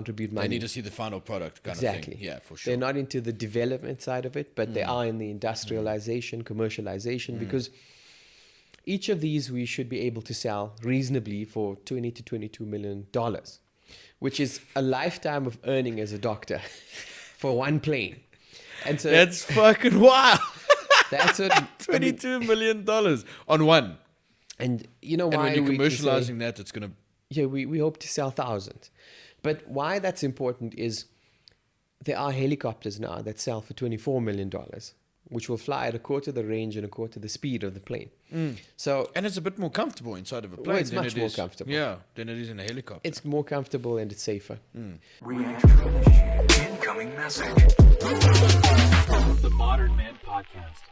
contribute money. They need to see the final product kind of Exactly. thing. Yeah, for sure. They're not into the development side of it, but they are in the industrialization, commercialization, because each of these we should be able to sell reasonably for $20 to $22 million, which is a lifetime of earning as a doctor for one plane. And so That's fucking wild. that's what $22 million on one. and you know And why when you're we can say- commercializing that, it's going to... Yeah, we hope to sell thousands. But why that's important is there are helicopters now that sell for $24 million, which will fly at a quarter the range and a quarter the speed of the plane. So And it's a bit more comfortable inside of a Well, plane it's than much it more is... comfortable. Yeah, than it is in a helicopter. it's more comfortable and it's safer. Reentry initiated. Incoming message. The Modern Man Podcast.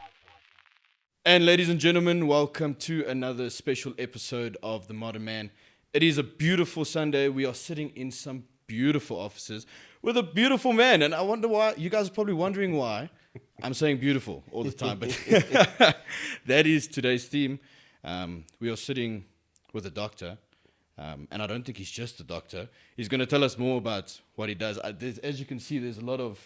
And ladies and gentlemen, welcome to another special episode of The Modern Man. It is a beautiful Sunday. We are sitting in some beautiful offices with a beautiful man. And I wonder why, you guys are probably wondering why I'm saying beautiful all the time. But that is today's theme. We are sitting with a doctor. And I don't think he's just a doctor. He's going to tell us more about what he does. As you can see, there's a lot of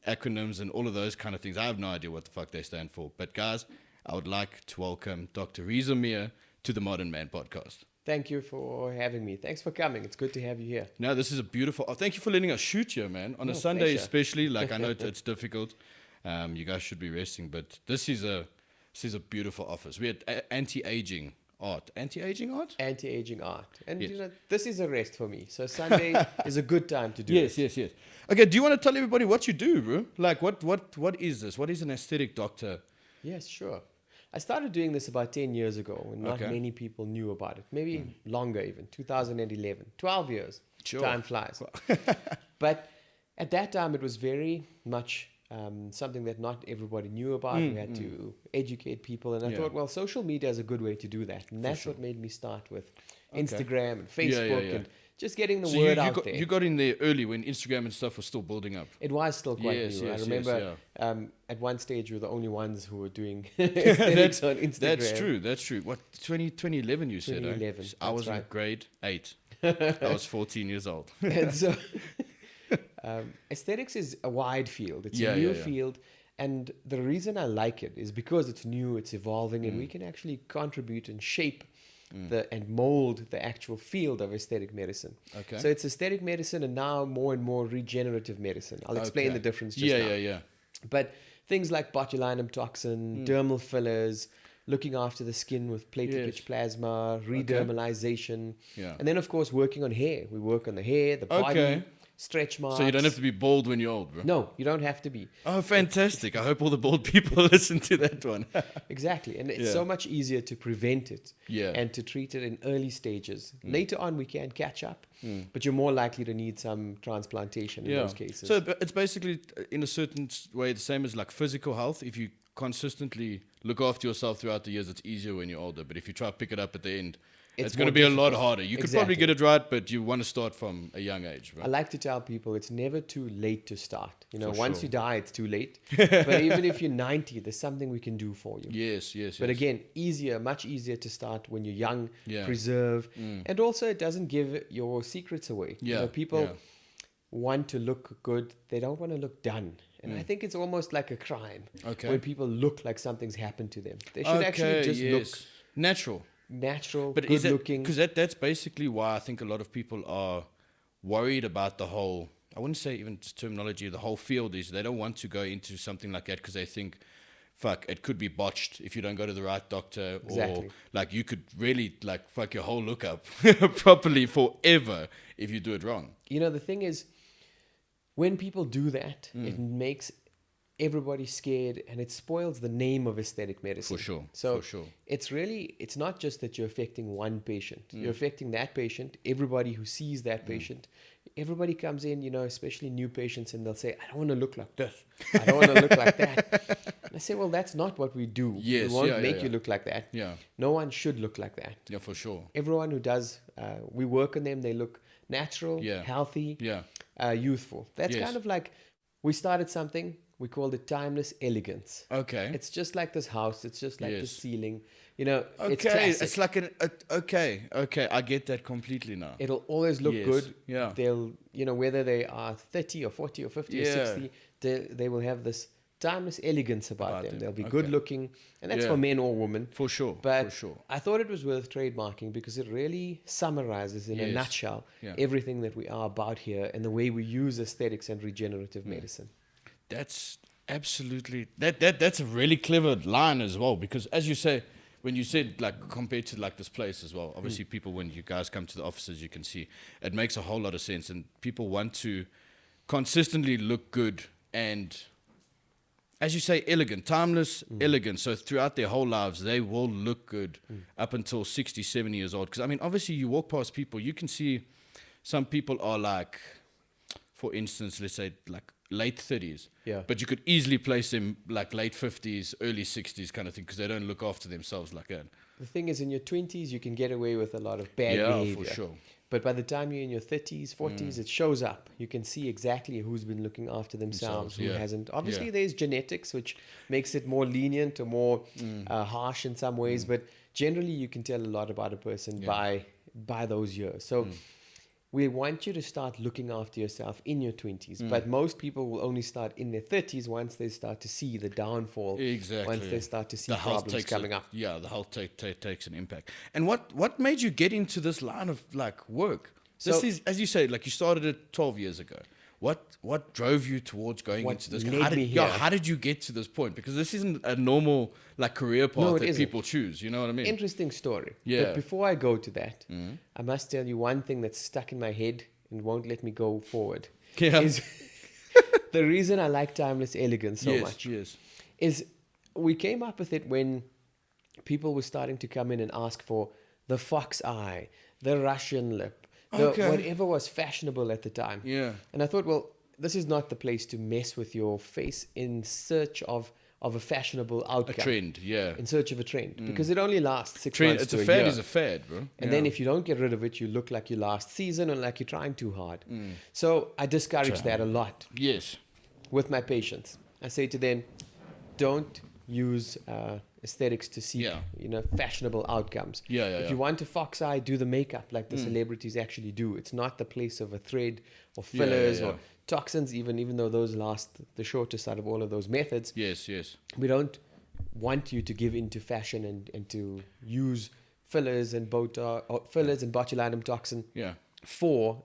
acronyms and all of those kind of things. I have no idea what the fuck they stand for. But guys, I would like to welcome Dr. Reza to the Modern Man podcast. Thank you for having me. Thanks for coming. It's good to have you here. Now, this is a beautiful... Oh, thank you for letting us shoot here, man. On a Sunday pleasure. especially. Like, I know it's difficult. You guys should be resting. But this is a beautiful office. We had anti-aging art. Anti-aging art? Anti-aging art. And Yes. you know, this is a rest for me. So Sunday is a good time to do Yes, it. yes. Okay, do you want to tell everybody what you do, bro? Like, what is this? What is an aesthetic doctor? Yes, sure. I started doing this about 10 years ago when not Okay. many people knew about it. Maybe longer even, 2011. 12 years. Sure. Time flies. But at that time, it was very much something that not everybody knew about. We had to educate people. And I Yeah. thought, well, social media is a good way to do that. And that's what made me start with Okay. Instagram and Yeah, Facebook yeah. and just getting the So word you out got, there. you got in there early when Instagram and stuff was still building up. It was still quite Yes, new. yes, I remember yes, at one stage we were the only ones who were doing aesthetics on Instagram. That's true. What, 2011 you said, 2011, I was that's in right. grade 8. I was 14 years old. And so aesthetics is a wide field. It's Yeah, a new yeah, yeah. field. And the reason I like it is because it's new, it's evolving, and we can actually contribute and shape and mold the actual field of aesthetic medicine. Okay. So it's aesthetic medicine and now more and more regenerative medicine. I'll explain Okay. the difference just now. Yeah. But things like botulinum toxin, dermal fillers, looking after the skin with platelet-rich Yes. plasma, redermalization. Yeah. And then, of course, working on hair. We work on the hair, the body, Okay. stretch marks. So you don't have to be bald when you're old, bro. No, you don't have to be. Oh, fantastic. I hope all the bald people listen to that one. Exactly. And it's Yeah. so much easier to prevent it Yeah. and to treat it in early stages. Later on, we can catch up, but you're more likely to need some transplantation in those cases. So it's basically, in a certain way, the same as like physical health. If you consistently look after yourself throughout the years, it's easier when you're older. But if you try to pick it up at the end, it's going to more be a lot difficult. harder. You could probably Exactly. get it right, but you want to start from a young age, I right? like to tell people it's never too late to start. You know, For once sure. you die, it's too late. But even if you're 90, there's something we can do for you. Yes. But again, much easier to start when you're young, Yeah. preserve. And also, it doesn't give your secrets away. You Yeah, know, people yeah. want to look good, they don't want to look done. And I think it's almost like a crime Okay. when people look like something's happened to them. They should actually just look natural. natural, But good is it looking. because that's basically why I think a lot of people are worried about the whole, I wouldn't say even just terminology, the whole field is they don't want to go into something like that because they think, fuck, it could be botched if you don't go to the right doctor, Exactly. or like you could really like fuck your whole look up properly forever if you do it wrong. You know, the thing is, when people do that, it makes everybody scared and it spoils the name of aesthetic medicine. For sure, So for sure. it's not just that you're affecting one patient. You're affecting that patient, everybody who sees that patient. Everybody comes in, you know, especially new patients, and they'll say, I don't want to look like this. I don't want to look like that. And I say, well, that's not what we do. Yes, we won't yeah, make yeah. you look like that. Yeah. No one should look like that. Yeah, for sure. Everyone who does, we work on them, they look natural, Yeah. healthy, Yeah. youthful. That's Yes. kind of like we started something, We called it Timeless Elegance. Okay. It's just like this house. It's just like the Yes. ceiling. You know, it's Okay. classic. It's like okay. Okay. I get that completely now. It'll always look Yes. good. Yeah. They'll, you know, whether they are 30 or 40 or 50 or Yeah. 60, they will have this timeless elegance about them. They'll be Okay. good looking. And that's Yeah. for men or women. For sure. But for sure. I thought it was worth trademarking because it really summarizes in a Yes. nutshell Yeah. everything that we are about here and the way we use aesthetics and regenerative Mm. medicine. That's absolutely that's a really clever line as well, because as you say, when you said like compared to like this place as well, obviously people, when you guys come to the offices, you can see it makes a whole lot of sense, and people want to consistently look good and, as you say, elegant, timeless, elegant. So throughout their whole lives, they will look good up until 60, 70 years old. Because, I mean, obviously you walk past people, you can see some people are like, for instance, let's say like late 30s. Yeah. But you could easily place them like late 50s, early 60s kind of thing, because they don't look after themselves like that. The thing is, in your 20s, you can get away with a lot of bad Yeah, for behavior. sure. But by the time you're in your 30s, 40s, it shows up. You can see exactly who's been looking after themselves, who yeah. hasn't. Obviously, Yeah. there's genetics, which makes it more lenient or more harsh in some ways. But generally, you can tell a lot about a person by those years. So we want you to start looking after yourself in your 20s. But most people will only start in their 30s once they start to see the downfall. Exactly. Once they start to see The health problems coming up. Yeah, the health takes an impact. And what made you get into this line of like work? This So- is, as you say, like you started it 12 years ago. What drove you towards going What into this? led me here? How did you get to this point? Because this isn't a normal like career path No, it that isn't. people choose. You know what I mean? Interesting story. Yeah. But before I go to that, I must tell you one thing that's stuck in my head and won't let me go forward. Yeah. Is the reason I like Timeless Elegance so yes, much yes. is we came up with it when people were starting to come in and ask for the fox eye, the Russian lip, Okay. whatever was fashionable at the time. Yeah. And I thought, well, this is not the place to mess with your face in search of a fashionable A outcome. trend, yeah. In search of a trend. Because it only lasts 6 Trend. months It's to a a fad. year. Is a fad, bro. And then if you don't get rid of it, you look like you last season or like you're trying too hard. So I discourage that a lot yes, with my patients. I say to them, don't use aesthetics to seek, Yeah. fashionable outcomes. Yeah, if yeah. you want to fox eye, do the makeup like the celebrities actually do. It's not the place of a thread or fillers yeah. or toxins, even though those last the shortest out of all of those methods. yes, yes. We don't want you to give into fashion and to use fillers and botulinum toxin Yeah. for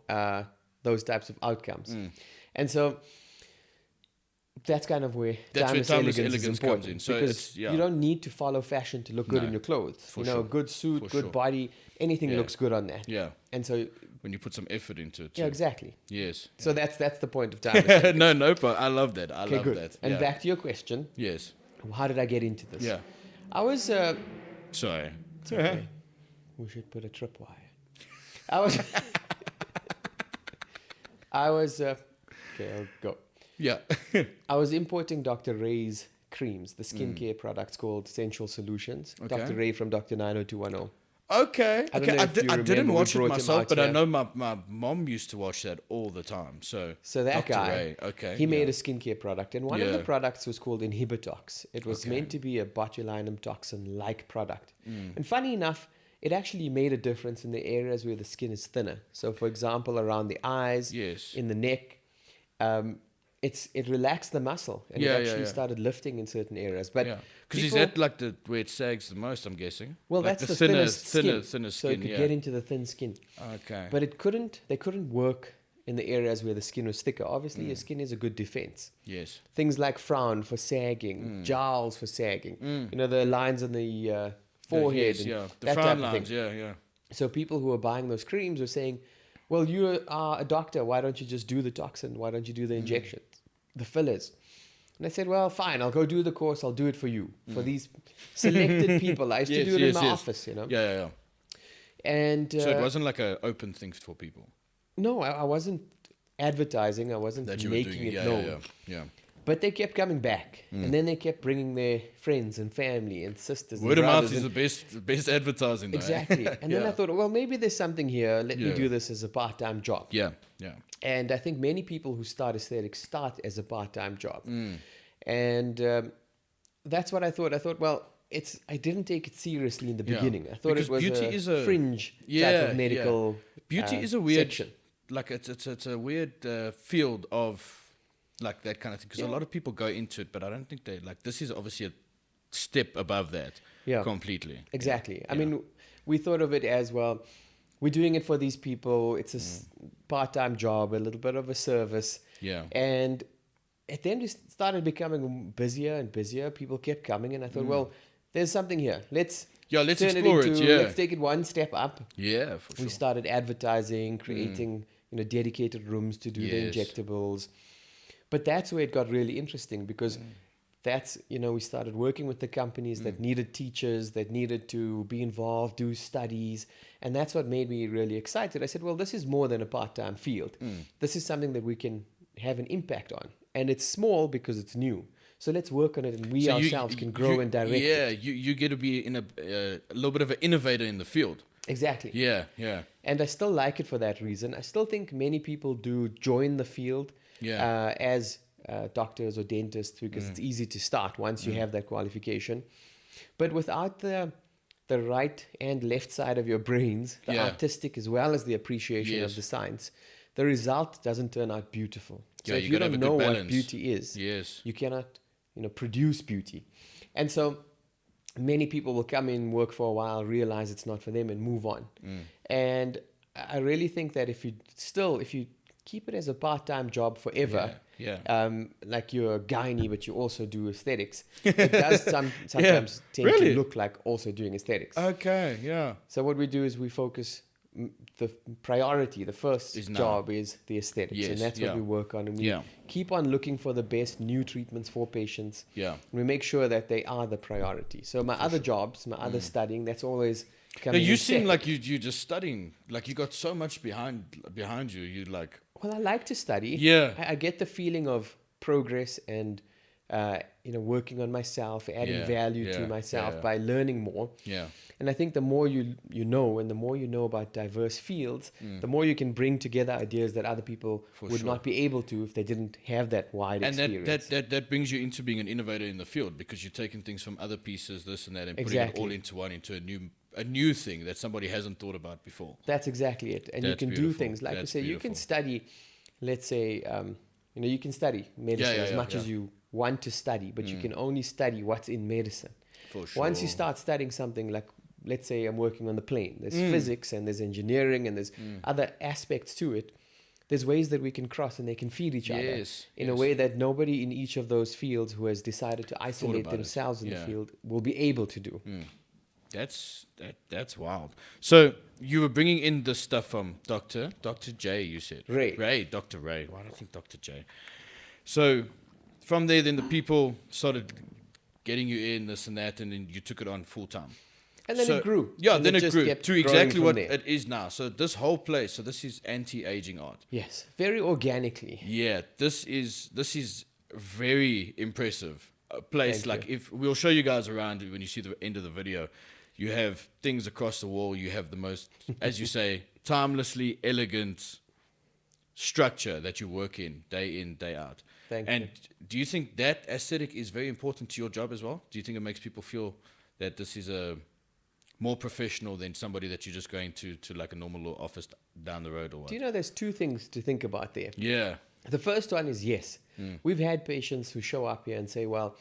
those types of outcomes. And so that's kind of where That's timeless where timeless elegance is elegance important. comes in. So because it's- yeah. you don't need to follow fashion to look good No, in your clothes. for A sure. good suit, For good sure. body, anything Yeah. looks good on that. Yeah. And so, When you put some effort into it. yeah, too. exactly. Yes. So that's the point of timeless elegance. no, but I love that. I Okay, love good. that. And yeah. back to your question, Yes. how did I get into this? Yeah. I was... Sorry. Okay. We should put a tripwire. I was. Okay, I'll go. Yeah. I was importing Dr. Ray's creams, the skincare products called Essential Solutions. Okay. Dr. Ray from Dr. 90210. Okay. I don't know if you I remember, didn't we watch it brought him myself, out but I here. know my mom used to watch that all the time. So That Dr. guy, Ray. Okay. he made yeah. a skincare product, and one of the Yeah. products was called Inhibitox. It was Okay. meant to be a botulinum toxin-like product. Mm. And funny enough, it actually made a difference in the areas where the skin is thinner. So, for example, around the eyes, Yes. in the neck, it relaxed the muscle, and Yeah, it yeah, actually yeah. started lifting in certain areas. But Yeah. Because is people- that like where it sags the most? I'm guessing. well, Like that's the thinner, thinnest skin, thinner so skin. it could yeah. get into the thin skin. Okay. But they couldn't work in the areas where the skin was thicker. Obviously, your skin is a good defense. yes. Things like frown for sagging, jowls for sagging. You know, the lines on the forehead, Yes, and yeah. The that frown type of lines. thing. Yeah, yeah. So people who are buying those creams are saying, "Well, you are a doctor. Why don't you just do the toxin? Why don't you do the injections, the fillers?" And I said, "Well, fine. I'll go do the course. I'll do it for you, for these selected people. I used to Yes, do it in yes, my yes. office, you know." Yeah, yeah, yeah. And So it wasn't like an open thing for people no, I wasn't advertising. I wasn't that you were making doing. it Yeah, known. yeah, yeah. But they kept coming back, and then they kept bringing their friends and family and sisters. Word and of mouth brothers is and- the best advertising. Though, eh? exactly. And then I Yeah. thought, well, maybe there's something here. Let me Yeah. do this as a part-time job. Yeah, yeah. And I think many people who start aesthetics start as a part-time job. And that's what I thought. I thought, well, I didn't take it seriously in the beginning. I thought Because it was beauty a is a- fringe Yeah, type of medical Beauty is a weird, section. like it's a weird field of like that kind of thing. Because a lot of people go into it, but I don't think they like. This is obviously a step above that. Yeah. Completely. Exactly. I mean, we thought of it as, well, we're doing it for these people. It's a part-time job, a little bit of a service. Yeah. And at the end, it started becoming busier and busier. People kept coming, and I thought, well, there's something here. Let's let's turn explore it. into, Yeah. let's take it one step up. Yeah, for sure. We started advertising, creating dedicated rooms to do the Yes. injectables. But that's where it got really interesting, because that's, we started working with the companies that needed teachers, that needed to be involved, do studies. And that's what made me really excited. I said, well, this is more than a part-time field. This is something that we can have an impact on. And it's small because it's new. So let's work on it, and we So ourselves can grow and direct it. Yeah, you get to be in a little bit of an innovator in the field. Exactly. Yeah, yeah. And I still like it for that reason. I still think many people do join the field as doctors or dentists, because it's easy to start once you have that qualification. But without the right and left side of your brains, the artistic as well as the appreciation of the science, the result doesn't turn out beautiful. So Yeah, if you you gotta don't have a know good what balance. beauty is, Yes. you cannot produce beauty. And so many people will come in, work for a while, realize it's not for them, and move on. And I really think that if you keep it as a part-time job forever, like you're a gynae but you also do aesthetics, it does sometimes tend Really? to look like also doing aesthetics. Okay, yeah. So what we do is we focus, the priority, the first Is now. job is the aesthetics, Yes, and that's what we work on, and we keep on looking for the best new treatments for patients. Yeah. We make sure that they are the priority. So my other jobs, my other studying, that's always Now, coming you in seem second. like you just studying, like you got so much behind you. You like, Well, I like to study. Yeah. I get the feeling of progress and working on myself, adding value to myself by learning more. yeah, And I think the more you know, and the more you know about diverse fields, the more you can bring together ideas that other people would not be able to if they didn't have that wide and experience. that brings you into being an innovator in the field, because you're taking things from other pieces, this and that, and putting it all into one, into a new thing that somebody hasn't thought about before. That's exactly it. And you That's can do beautiful. things like That's you say, you can beautiful. study, let's say, you can study medicine as much yeah. as you want to study, but you can only study what's in medicine. For sure. Once you start studying something like, let's say I'm working on the plane, there's physics and there's engineering and there's other aspects to it. There's ways that we can cross and they can feed each other in a way that nobody in each of those fields who has decided to isolate about it. themselves in the Yeah. field will be able to do. That's wild. So you were bringing in the stuff from Dr. J, you said. Dr. Ray. Why do I think Dr. J? So from there, then the people started getting you in, this and that, and then you took it on full time. And then it grew. Yeah, And then it just grew kept to growing exactly from what there. it is now. So this whole place, so this is anti-aging art. Yes, very organically. Yeah, this is very impressive. A place Thank like you. if we'll show you guys around when you see the end of the video, you have things across the wall. You have the most, as you say, timelessly elegant structure that you work in, day out. Thank and you. do you think that aesthetic is very important to your job as well? Do you think it makes people feel that this is a more professional than somebody that you're just going to like a normal little office down the road or what? Do you know there's two things to think about there? Yeah. The first one is yes. We've had patients who show up here and say, well,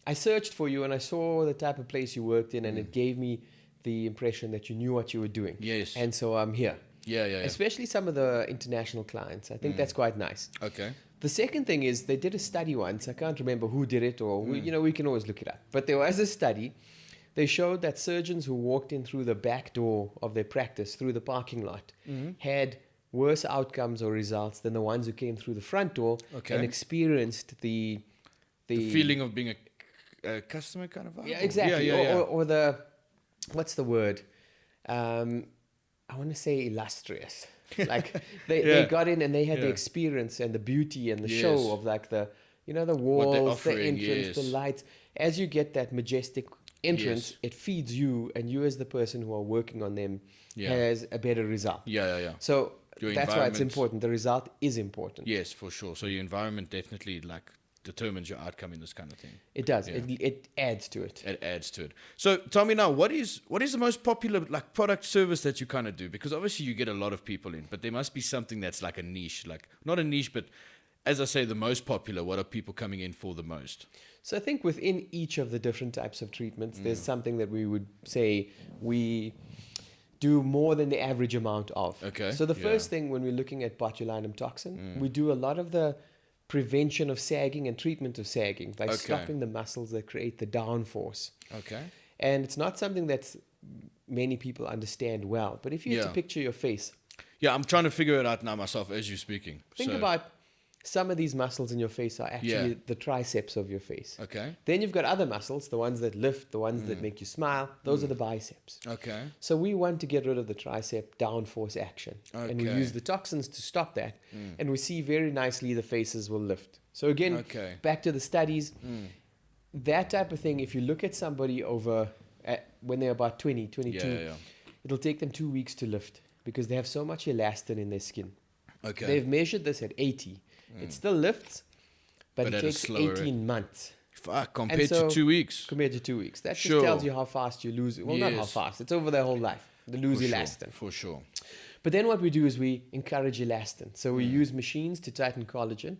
I searched for you and I saw the type of place you worked in and it gave me the impression that you knew what you were doing. Yes. And so I'm here. Yeah. Especially some of the international clients. I think that's quite nice. Okay. The second thing is they did a study once. I can't remember who did it or, we can always look it up. But there was a study. They showed that surgeons who walked in through the back door of their practice, through the parking lot, had worse outcomes or results than the ones who came through the front door and experienced the feeling of being a customer kind of vibe? Yeah, exactly. Yeah. Or the, what's the word? I want to say illustrious. Like they got in and they had the experience and the beauty and the show of like the walls, the entrance, the lights. As you get that majestic entrance, it feeds you, and you as the person who are working on them has a better result. Yeah. So Your that's why it's environment. important. The result is important. Yes, for sure. So your environment definitely like determines your outcome in this kind of thing. It does. Yeah. It adds to it. It adds to it. So tell me now, what is the most popular like product service that you kind of do? Because obviously you get a lot of people in, but there must be something that's like a niche, like not a niche, but as I say, the most popular. What are people coming in for the most? So I think within each of the different types of treatments, there's something that we would say we do more than the average amount of. Okay, So the yeah. first thing when we're looking at botulinum toxin, we do a lot of the prevention of sagging and treatment of sagging by Okay. stopping the muscles that create the downforce. Okay. And it's not something that many people understand well. But if you had Yeah. to picture your face, Yeah, I'm trying to figure it out now myself as you're speaking. think So- about some of these muscles in your face are actually Yeah. the triceps of your face. Okay. Then you've got other muscles, the ones that lift, the ones that make you smile. Those are the biceps. Okay. So we want to get rid of the tricep downforce action. And we Okay. use the toxins to stop that. And we see very nicely the faces will lift. So again, Okay. back to the studies, that type of thing, if you look at somebody over when they're about 20, 22, Yeah. it'll take them 2 weeks to lift because they have so much elastin in their skin. Okay. They've measured this at 80. It still lifts, but But it at a takes slower rate. 18 months Fuck, compared so- to 2 weeks. compared to 2 weeks. That Sure. just tells you how fast you lose. Well, not how Yes. fast. It's over their whole life. They lose For sure, elastin. for sure. But then what we do is we encourage elastin. So we use machines to tighten collagen.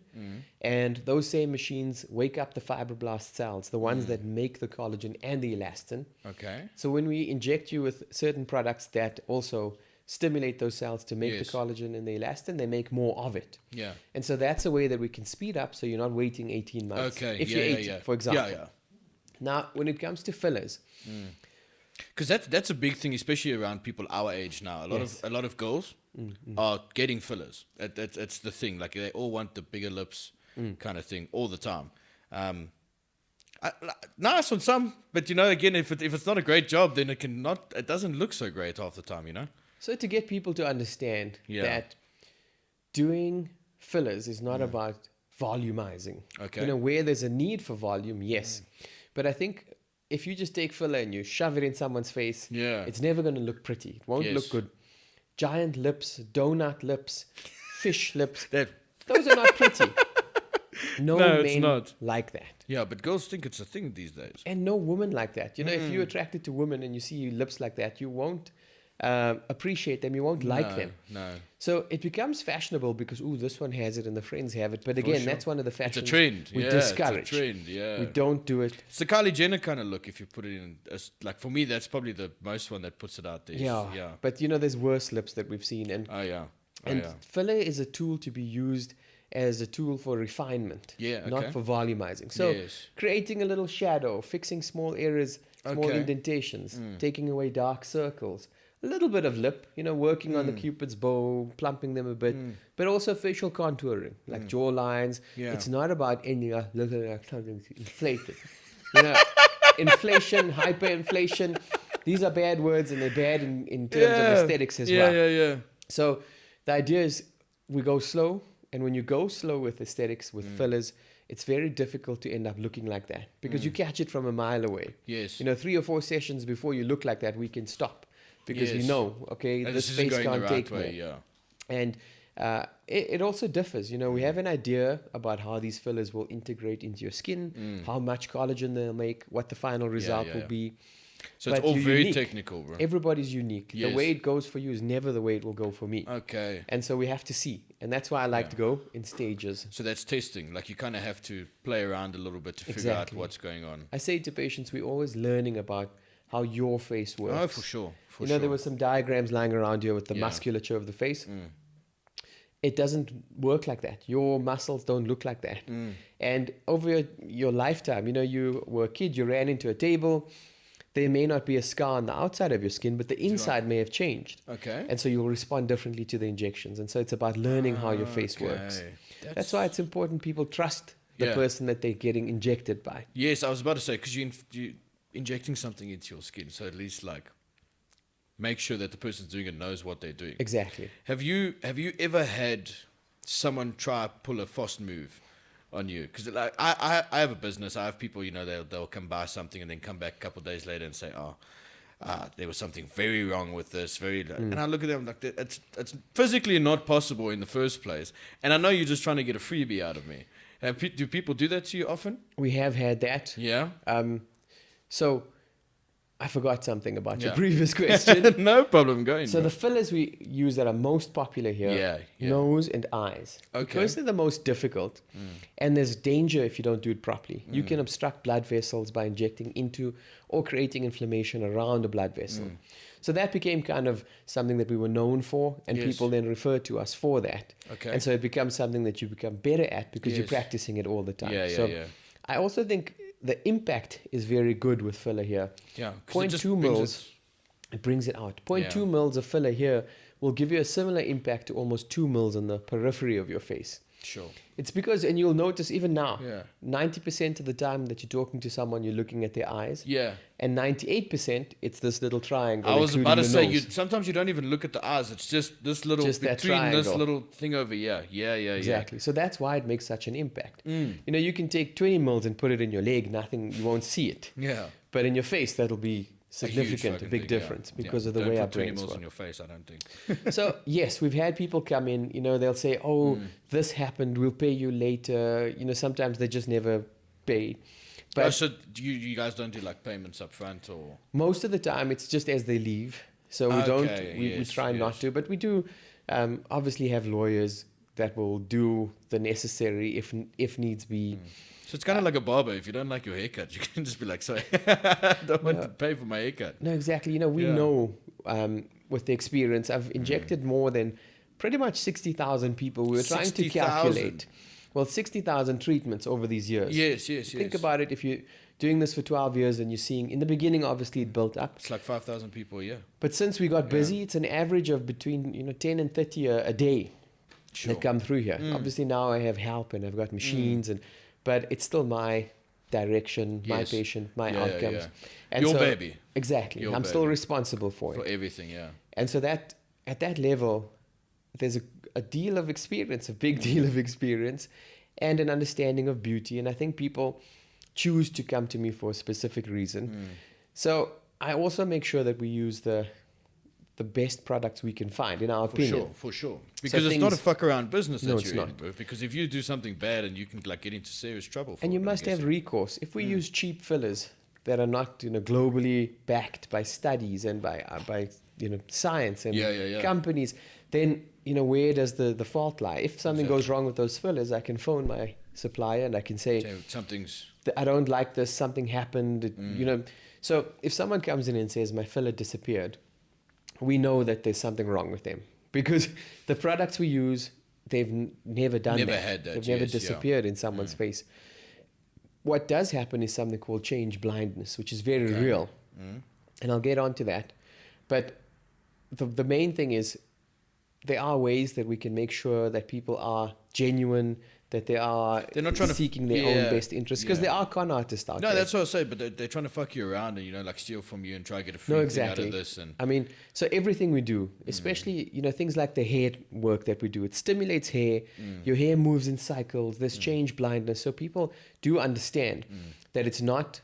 And those same machines wake up the fibroblast cells, the ones that make the collagen and the elastin. Okay. So when we inject you with certain products that also stimulate those cells to make Yes. the collagen and the elastin, they make more of it. Yeah. And so that's a way that we can speed up so you're not waiting 18 months. Okay. If yeah, you're yeah, 80, yeah. for example. Yeah. Now, when it comes to fillers, Because that's a big thing, especially around people our age now. Yes. A lot of girls are getting fillers. It's the thing. Like they all want the bigger lips kind of thing all the time. Nice on some, but again, if it's not a great job, then it doesn't look so great half the time. so to get people to understand Yeah. that doing fillers is not about volumizing. Okay. Where there's a need for volume, yes. But I think if you just take filler and you shove it in someone's face, Yeah. it's never going to look pretty. It won't Yes. look good. Giant lips, donut lips, fish lips, That those are not pretty. No, No, it's men not. like that. yeah, but girls think it's a thing these days. And no woman like that. If you're attracted to women and you see lips like that, you won't appreciate them. You won't like them. No. So it becomes fashionable because, this one has it and the friends have it. But again, sure. that's one of the It's a fashions trend. we yeah, discourage. It's a trend. Yeah. We don't do it. It's the Kylie Jenner kind of look if you put it in. Like for me, that's probably the most one that puts it out there. Yeah. Yeah. But there's worse lips that we've seen. And, Oh yeah. Oh, and yeah. filler is a tool to be used as a tool for refinement, Yeah, okay. not for volumizing. So Yes. creating a little shadow, fixing small areas, small Okay. indentations, taking away dark circles, a little bit of lip, working on the cupid's bow, plumping them a bit, but also facial contouring, like jaw lines. Yeah. It's not about ending up looking like something inflated. Inflation, hyperinflation, these are bad words and they're bad in terms of aesthetics as well. Yeah. So the idea is we go slow, and when you go slow with aesthetics, with fillers, it's very difficult to end up looking like that because you catch it from a mile away. Yes. 3 or 4 sessions before you look like that, we can stop because we Yes. know, okay, And this isn't face going the can't right take way. more. Yeah. And it also differs. We have an idea about how these fillers will integrate into your skin, how much collagen they'll make, what the final result will be. So it's But all you're very unique. technical, bro. Everybody's unique. Yes. The way it goes for you is never the way it will go for me. Okay. And so we have to see. And that's why I like to go in stages. So that's testing. Like you kind of have to play around a little bit to figure Exactly. out what's going on. I say to patients, we're always learning about how your face works. Oh, for sure. For There sure. were some diagrams lying around here with the Yeah. musculature of the face. It doesn't work like that. Your muscles don't look like that. And over your lifetime, you were a kid, you ran into a table. There may not be a scar on the outside of your skin, but the inside may have changed. Okay. And so you'll respond differently to the injections. And so it's about learning how your face works. Okay. That's why it's important people trust the Yeah. person that they're getting injected by. Yes, I was about to say because you injecting something into your skin, so at least like make sure that the person's doing it knows what they're doing. Exactly. Have you ever had someone try pull a fast move on you? Because like I have a business. I have people, they'll come buy something and then come back a couple of days later and say, there was something very wrong with this. And I look at them like it's physically not possible in the first place. And I know you're just trying to get a freebie out of me. Do people do that to you often? We have had that. Yeah. So I forgot something about your Yeah. previous question. No problem. Going. So the fillers we use that are most popular here, Yeah. nose and eyes, Okay. because they're the most difficult, and there's danger if you don't do it properly. You can obstruct blood vessels by injecting into or creating inflammation around a blood vessel. So that became kind of something that we were known for, and Yes. people then referred to us for that. Okay. And so it becomes something that you become better at because you're Yes. practicing it all the time. Yeah, so yeah. I also think the impact is very good with filler here. Yeah. 'Cause it just 0.2 brings mils, it brings it out. 0.2 Yeah. mils of filler here will give you a similar impact to almost 2 mils on the periphery of your face. Sure. It's because, and you'll notice even now, Yeah. 90% of the time that you're talking to someone, you're looking at their eyes. Yeah. And 98%, it's this little triangle. I was including about to the say, nose. sometimes you don't even look at the eyes. It's just this little, Just that between this triangle. little thing over here. Yeah. Exactly. So that's why it makes such an impact. Mm. You know, you can take 20 mils and put it in your leg, nothing, you won't see it. Yeah. But in your face, that'll be A huge significant, a fucking big thing, yeah. difference Yeah. because of the Don't way put our 20 brains mils work. on your face, I don't think. So yes, we've had people come in, you know, they'll say, oh, this happened, we'll pay you later. You know, sometimes they just never pay. But So you guys don't do like payments up front or? most of the time it's just as they leave. So we don't, Okay, we yes, try not yes. to, but we do obviously have lawyers that will do the necessary if needs be. So it's kind of like a barber. If you don't like your haircut, you can just be like, sorry, I don't want to pay for my haircut. No, exactly. You know, we Yeah. know with the experience, I've injected more than pretty much 60,000 people. We were trying to 60,000? calculate. Well, 60,000 treatments over these years. Yes. Think about it. If you're doing this for 12 years and you're seeing, in the beginning, obviously it built up. It's like 5,000 people a year. But since we got busy, it's an average of between 10 and 30 a day Sure. that come through here. Obviously now I have help and I've got machines, but it's still my direction, my Yes. patient, my Yeah, outcomes. yeah. And Your so- baby. Exactly. Your I'm still baby. responsible for it. For everything, yeah. And so that at that level, there's a deal of experience, a big deal of experience, and an understanding of beauty. And I think people choose to come to me for a specific reason. So I also make sure that we use the best products we can find, in our opinion. For sure. Because it's not a things- fuck around business that No, it's you're in, not. bro. Because if you do something bad and you can like get into serious trouble for And you it, I'm must have guessing. recourse. If we use cheap fillers that are not, globally backed by studies and by science and Yeah. companies, then where does the fault lie? If something goes wrong with those fillers, I can phone my supplier and I can say, So something's I don't like this. Something happened. So if someone comes in and says my filler disappeared, we know that there's something wrong with them because the products we use, they've never done Never that. had that, They've never yes, yeah. disappeared in someone's face. What does happen is something called change blindness, which is very real, and I'll get onto that. But the main thing is there are ways that we can make sure that people are genuine, that they are They're not trying to- seeking their yeah, own best interest, because yeah. there are con artists out No, there. that's what I say. But they're trying to fuck you around and like steal from you and try to get a free No, thing exactly. out of this. And I mean, so everything we do, especially things like the hair work that we do, it stimulates hair. Your hair moves in cycles. There's change blindness, so people do understand that it's not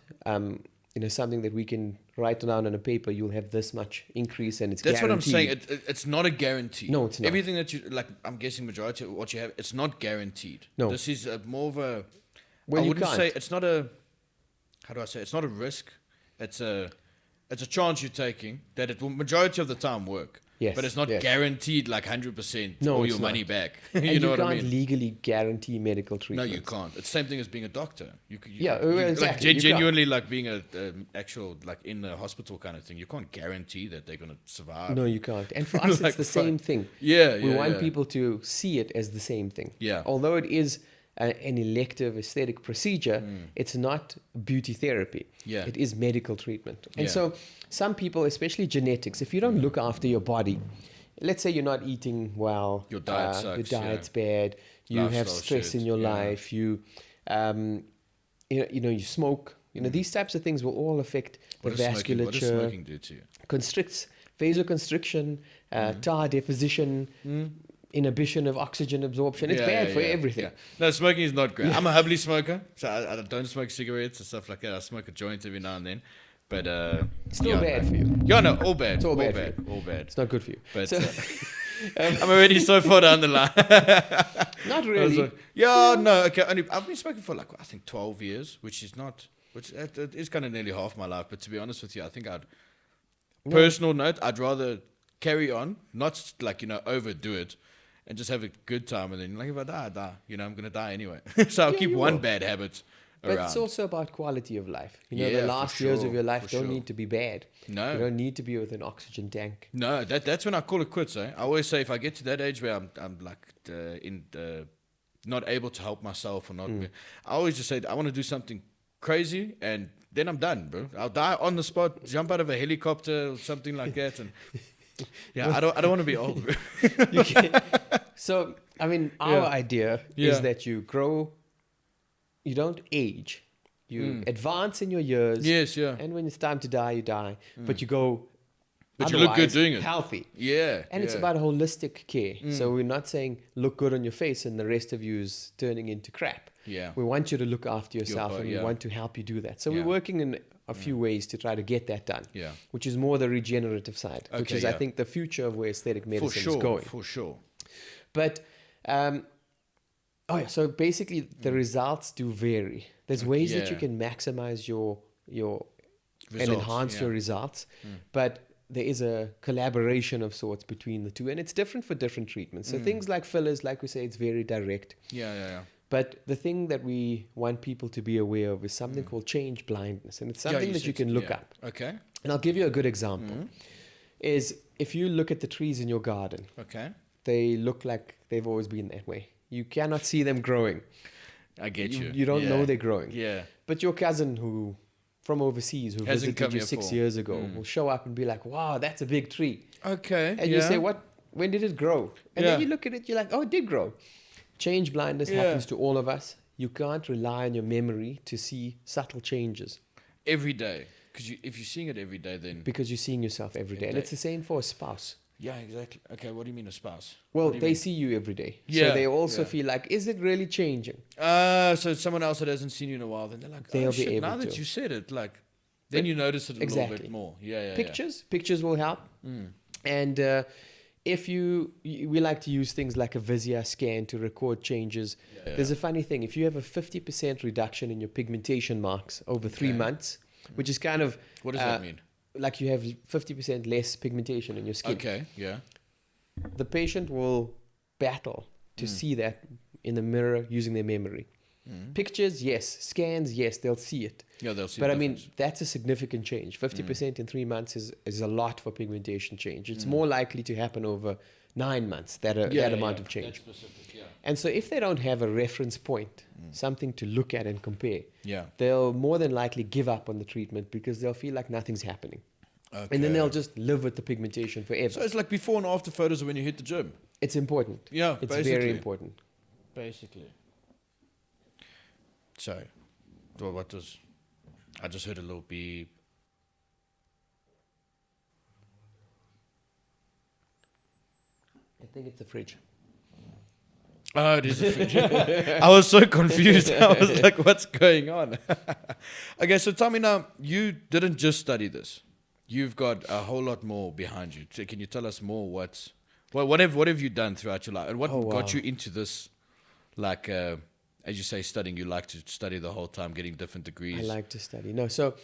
something that we can write down on a paper. You'll have this much increase, and it's that's what I'm guaranteed. saying. It's not a guarantee. No, it's not. Everything that you like, I'm guessing majority of what you have, it's not guaranteed. No. This is more of a. Well, I you wouldn't can't. say it's not a. How do I say? It's not a risk. It's a chance you're taking that it will majority of the time work. Yes, But it's not yes. guaranteed like 100% No, all it's your money not. back. And you know what can't I mean? legally guarantee medical No, treatment. you can't. It's the same thing as being a doctor. Yeah, well, exactly. Like You can't. genuinely, like being a actual like in the hospital kind of thing. You can't guarantee that they're gonna survive. No, you can't. And for us, Like, it's the fuck. same thing. Yeah, We yeah, want yeah. people to see it as the same thing. Yeah. Although it is an elective aesthetic procedure, it's not beauty therapy. Yeah. It is medical treatment. And Yeah. so some people, especially genetics, if you don't look after your body, let's say you're not eating well, Your diet sucks, your diet's yeah. bad, you have Lifestyle stress shit, in your yeah. life, you you smoke. These types of things will all affect What the does smoking, what does vasculature, smoking do to you? constricts vasoconstriction, tar deposition, inhibition of oxygen absorption. It's bad for everything. Yeah. No, smoking is not great. I'm a hubbly smoker, so I don't smoke cigarettes and stuff like that. I smoke a joint every now and then, but Still bad for you. Yeah, no, all bad. It's all all bad bad. for you. All bad. It's not good for you. But So, I'm already so far down the line. Not I was really. like, yeah, no, okay. I've been smoking for like, I think 12 years, which is it is kind of nearly half my life. But to be honest with you, I think personal note, I'd rather carry on, not like, overdo it and just have a good time. And then like if I die, I die. I'm going to die anyway. So I'll Yeah, keep you one will. bad habit But around. it's also about quality of life. Yeah, The for last years of sure, your life for don't sure. need to be bad. No. You don't need to be with an oxygen tank. No, that's when I call it quits. I always say if I get to that age where I'm like not able to help myself or not, I always just say I want to do something crazy and then I'm done, bro. I'll die on the spot, jump out of a helicopter or something like that, and I don't want to be old, bro. So, I mean, our idea Yeah. is that you grow, you don't age. You advance in your years. Yes, yeah. And when it's time to die, you die. But you go But you look good otherwise doing it. healthy. Yeah. And it's yeah. about holistic care. So we're not saying look good on your face and the rest of you is turning into crap. Yeah. We want you to look after yourself body, and we yeah. want to help you do that. So Yeah. we're working in a few ways to try to get that done. Yeah. Which is more the regenerative side, which Okay, is, I yeah. think, the future of where aesthetic For medicine sure. is going. For sure. But so basically the results do vary. There's ways that you Yeah. can maximize your and Results, enhance yeah. your results, but there is a collaboration of sorts between the two, and it's different for different treatments. So things like fillers, like we say, it's very direct. Yeah. But the thing that we want people to be aware of is something called change blindness, and it's Yeah, something that you said- can look yeah. up. Okay. And I'll give you a good example. Is if you look at the trees in your garden, Okay. they look like they've always been that way. You cannot see them growing. I get you. You don't Yeah. know they're growing. Yeah. But your cousin from overseas who Hasn't come visited you here 6 for- years ago will show up and be like, wow, that's a big tree. Okay. And you say, when did it grow? And Yeah. then you look at it, you're like, oh, it did grow. Change blindness Yeah. happens to all of us. You can't rely on your memory to see subtle changes Every day. Because if you're seeing it every day, then... because you're seeing yourself every day. And it's the same for a spouse. Yeah, exactly. Okay, what do you mean a spouse? Well, What do you they mean? see you every day. Yeah, So they also yeah. feel like, is it really changing? So someone else that hasn't seen you in a while, then they're like, They'll oh be shit, able now that to. you said it, like... Then you notice it a little Exactly. bit more. Yeah. Pictures will help. And if we like to use things like a Visia scan to record changes. There's a funny thing. If you have a 50% reduction in your pigmentation marks over 3 months, which is kind of... What does that mean? Like you have 50% less pigmentation in your skin. Okay, yeah. The patient will battle to see that in the mirror using their memory. Pictures, yes. Scans, yes. They'll see it. Yeah, they'll see But the I mean, difference. that's a significant change. 50% in 3 months is a lot for pigmentation change. It's more likely to happen over 9 months, that amount of change. That's specific, yeah. And so if they don't have a reference point, something to look at and compare, Yeah. they'll more than likely give up on the treatment because they'll feel like nothing's happening. Okay. And then they'll just live with the pigmentation forever. So it's like before and after photos of when you hit the gym. It's important. Yeah, It's basically. very important. Basically. Sorry. Well, what was... I just heard a little beep. I think it's the fridge. Oh, it is a fridge. I was so confused. I was like, what's going on? Okay, so tell me now, you didn't just study this. You've got a whole lot more behind you. So can you tell us more what have you done throughout your life? And what got you into this, like, as you say, studying? You like to study the whole time, getting different degrees. I like to study. No, so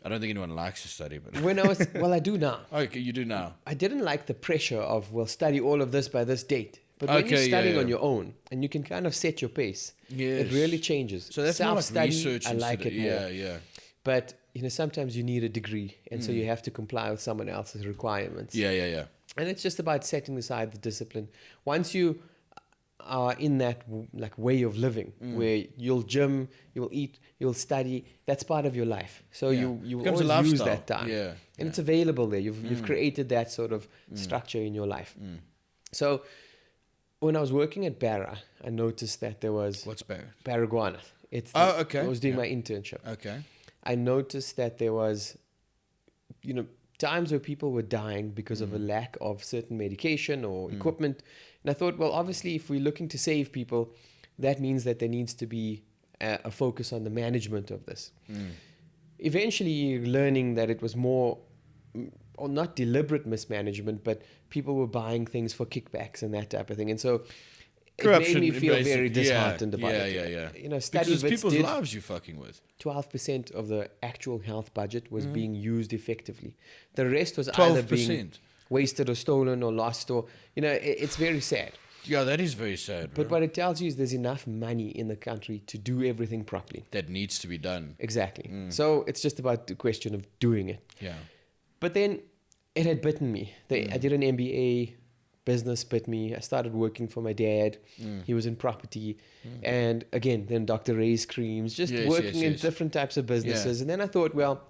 I don't think anyone likes to study, but... when I was, well, I do now. Okay, you do now. I didn't like the pressure of, well, study all of this by this date. But when you're Okay, yeah, studying yeah. on your own and you can kind of set your pace, Yes. it really changes. So that's more like Self-study, research. I like it more. Yeah. But, sometimes you need a degree. And so you have to comply with someone else's requirements. Yeah. And it's just about setting aside the discipline. Once you are in that like way of living where you'll gym, you'll eat, you'll study, that's part of your life. So Yeah. you will Becomes a always use lifestyle. that time. Yeah. And it's available there. You've created that sort of structure in your life. So when I was working at Barra, I noticed that there was What's better? Paraguana. Okay. I was doing Yeah. my internship. Okay. I noticed that there was, times where people were dying because of a lack of certain medication or equipment. And I thought, well, obviously, if we're looking to save people, that means that there needs to be a focus on the management of this. Eventually, learning that it was more or not deliberate mismanagement, but people were buying things for kickbacks and that type of thing. And so Corruption, it made me feel basic- very disheartened about yeah, it. Yeah, yeah, You know, Because study it's bits people's did lives you're fucking with. 12% of the actual health budget was Mm-hmm. being used effectively. The rest was either being 12%. wasted or stolen or lost, or, you know, it's very sad. Yeah, that is very sad. But bro. what it tells you is there's enough money in the country to do everything properly. That needs to be done. Exactly. So it's just about the question of doing it. Yeah. But then it had bitten me. I did an MBA, business bit me. I started working for my dad. He was in property. And again, then Dr. Ray's creams, just Yes, working yes, in yes. different types of businesses. And then I thought, well,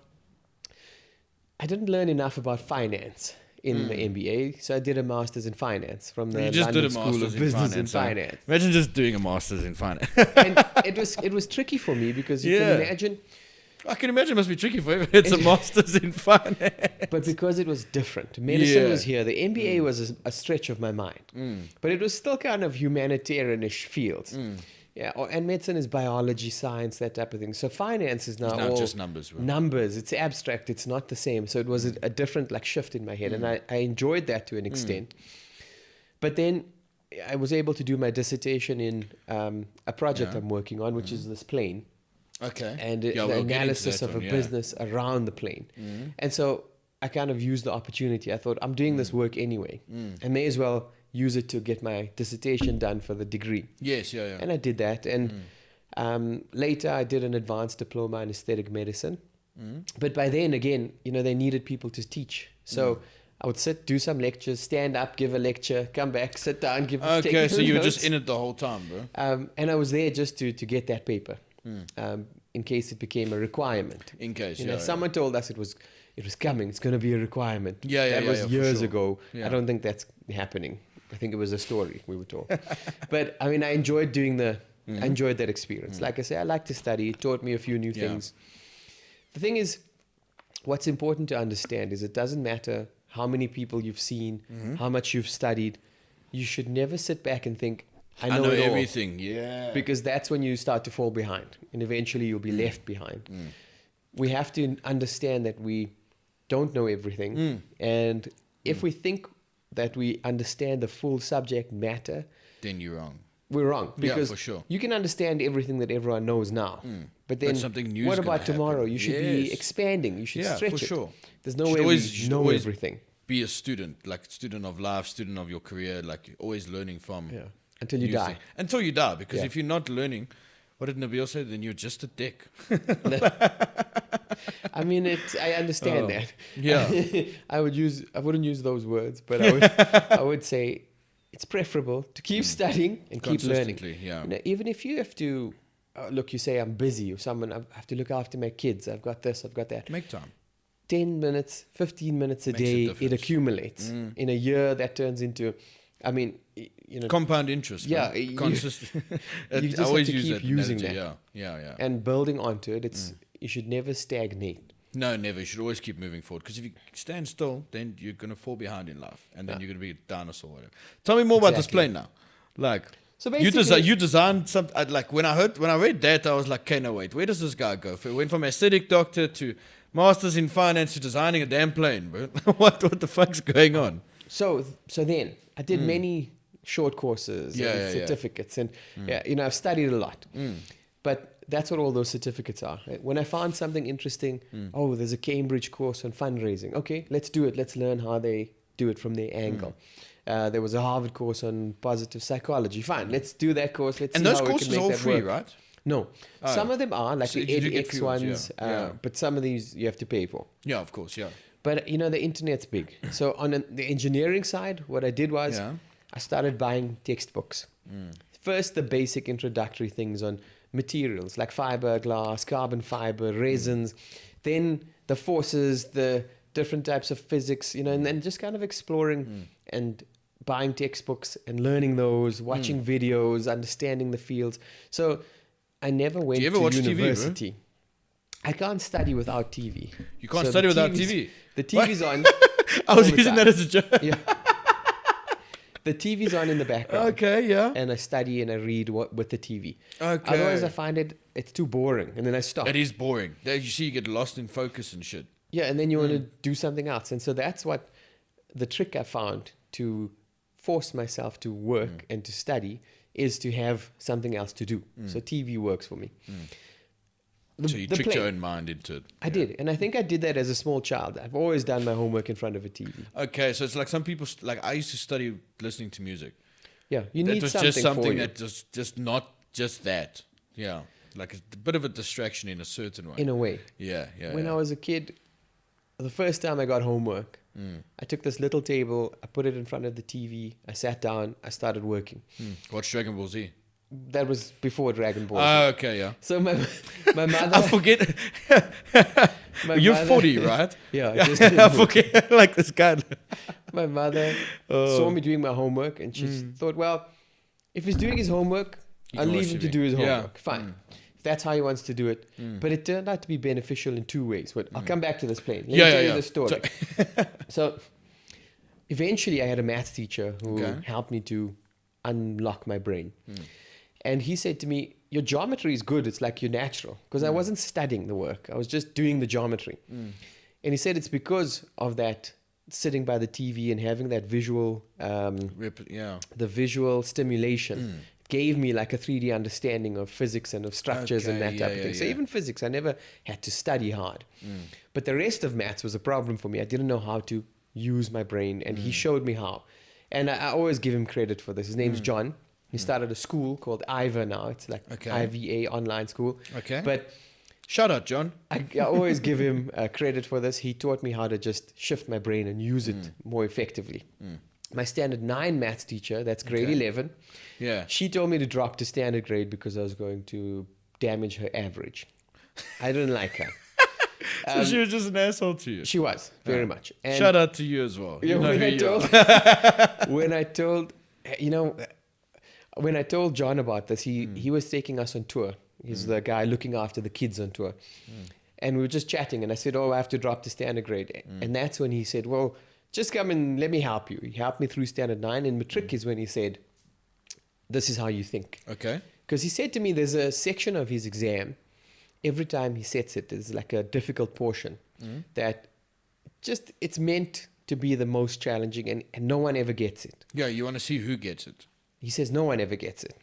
I didn't learn enough about finance in the MBA. So I did a master's in finance from the You just London did a School master's of in Business and finance. Finance. Imagine just doing a master's in finance. And it was tricky for me because you Yeah. can imagine, I can imagine it must be tricky for you. It's a master's in finance. but because it was different. Medicine Yeah. was here. The MBA was a stretch of my mind. But it was still kind of humanitarianish fields. Yeah, and medicine is biology, science, that type of thing. So finance is now It's not all just numbers, bro. numbers. It's abstract. It's not the same. So it was a different like shift in my head, and I enjoyed that to an extent. But then I was able to do my dissertation in a project Yeah. I'm working on, which is this plane. Okay. And Yeah, the we'll get into analysis that of a one, yeah. business around the plane. And so I kind of used the opportunity. I thought, I'm doing this work anyway. I may as well use it to get my dissertation done for the degree. Yes, yeah, yeah. And I did that. And later I did an advanced diploma in aesthetic medicine. But by then, again, you know, they needed people to teach. So I would sit, do some lectures, stand up, give a lecture, come back, sit down, Okay, take so you were notes. just in it the whole time, bro. And I was there just to get that paper, in case it became a requirement. In case, You know, yeah. someone told us it was coming. It's going to be a requirement. Yeah, yeah, That yeah, was yeah, for years sure. ago. Yeah. I don't think that's happening. I think it was a story we were told. But I mean, I enjoyed doing I enjoyed that experience. Like I say, I like to study. It taught me a few new Yeah. things. The thing is, what's important to understand is it doesn't matter how many people you've seen, how much you've studied. You should never sit back and think, I know it all. everything. Yeah. Because that's when you start to fall behind, and eventually you'll be left behind. We have to understand that we don't know everything, and if we think that we understand the full subject matter, Then you're wrong. we're wrong. Yeah, Because for sure. you can understand everything that everyone knows now, but then something new what is gonna about tomorrow? happen. You should be Yes. expanding. You should Yeah, stretch for it. sure. There's no Should way always- we should know always everything. Be a student, like student of life, student of your career, like you're always learning from. Yeah. Until you new die. things. Until you die, because Yeah. if you're not learning, what did Nabil say? Then you're just a dick. I mean, I understand Oh, that. yeah. I wouldn't use those words, but I would say it's preferable to keep studying and keep learning. Consistently, yeah. You know, even if you have to, look, you say I'm busy or someone, I have to look after my kids. I've got this, I've got that. Make time. 10 minutes, 15 minutes a Makes a day, it difference. accumulates. In a year, that turns into, I mean, you know, Compound interest. Yeah, man. you- Consistent. you just I have always to use keep that using analogy, that. Yeah. and building onto it, you should never stagnate. No, never. You should always keep moving forward. Because if you stand still, then you're going to fall behind in life. And then you're going to be a dinosaur or whatever. Tell me more about this Exactly. plane now. Like, So you, basically, you designed something. Like, when I read that, I was like, okay, no, wait. Where does this guy go? It went from aesthetic doctor to masters in finance to designing a damn plane, bro. what the fuck's going on? So then I did many short courses Yeah, and yeah, yeah. certificates, and you know, I've studied a lot. But that's what all those certificates are. When I found something interesting, oh, there's a Cambridge course on fundraising. Okay, let's do it. Let's learn how they do it from their angle. There was a Harvard course on positive psychology. Fine, let's do that course. Let's And see those how we courses can are make all that free, work. right? No, Oh. some of them are like So the you do get edX free ones, ones, yeah. but some of these you have to pay for. Yeah, of course, yeah. But you know, the internet's big. So on the engineering side, what I did was Yeah. I started buying textbooks. First, the basic introductory things on materials like fiberglass, carbon fiber, resins. Then the forces, the different types of physics, you know, and then just kind of exploring and buying textbooks and learning those, watching videos, understanding the fields. So I never went you ever to watch TV, bro? university. I can't study without TV. You can't So study the without TV's TV? The TV's on. I was all the using time. that as a joke. Yeah. The TV's on in the background. Okay, yeah. And I study and I read with the TV. Okay. Otherwise, I find it's too boring, and then I stop. It is boring. There, you see, you get lost in focus and shit. Yeah, and then you want to do something else. And so that's what the trick I found to force myself to work and to study is to have something else to do. So TV works for me. So you tricked your own mind into it. I did. And I think I did that as a small child. I've always done my homework in front of a TV. Okay, so it's like some people, like I used to study listening to music. Yeah, you That need was something just something for you. that just not just that. Yeah, like a bit of a distraction in a certain way. In a way. Yeah. When I was a kid, the first time I got homework, I took this little table, I put it in front of the TV, I sat down, I started working. Watch Dragon Ball Z. That was before Dragon Ball. Oh, okay, yeah. So my mother... I forget. You're 40, right? Yeah, I Yeah, just I didn't work. forget. Like this guy. My mother saw me doing my homework and she thought, well, if he's doing his homework, I'll can leave watch him to TV. do his Yeah. homework. Fine. If that's how he wants to do it. But it turned out to be beneficial in two ways. But I'll come back to this plane. Let me tell you the story. So eventually I had a maths teacher who helped me to unlock my brain. And he said to me, your geometry is good. It's like you're natural. Because I wasn't studying the work. I was just doing the geometry. And he said it's because of that sitting by the TV and having that visual, the visual stimulation gave me like a 3D understanding of physics and of structures and that type of thing. So even physics, I never had to study hard. But the rest of maths was a problem for me. I didn't know how to use my brain, and he showed me how. And I always give him credit for this. His name's John. He started a school called IVA now. It's like IVA online school. Okay. But shout out, John. I always give him credit for this. He taught me how to just shift my brain and use it more effectively. My standard 9 maths teacher, that's grade 11. Yeah. She told me to drop to standard grade because I was going to damage her average. I didn't like her. So she was just an asshole to you. She was, very much. And Shout out to you as well. yeah, You know when, who I you told, are. when I told John about this, he was taking us on tour. He's the guy looking after the kids on tour. And we were just chatting, and I said, I have to drop to standard grade. And that's when he said, well, just come and let me help you. He helped me through standard 9. And matric is when he said, this is how you think. Okay. Because he said to me, there's a section of his exam, every time he sets it, there's like a difficult portion that just, it's meant to be the most challenging, and no one ever gets it. Yeah, you want to see who gets it. He says no one ever gets it.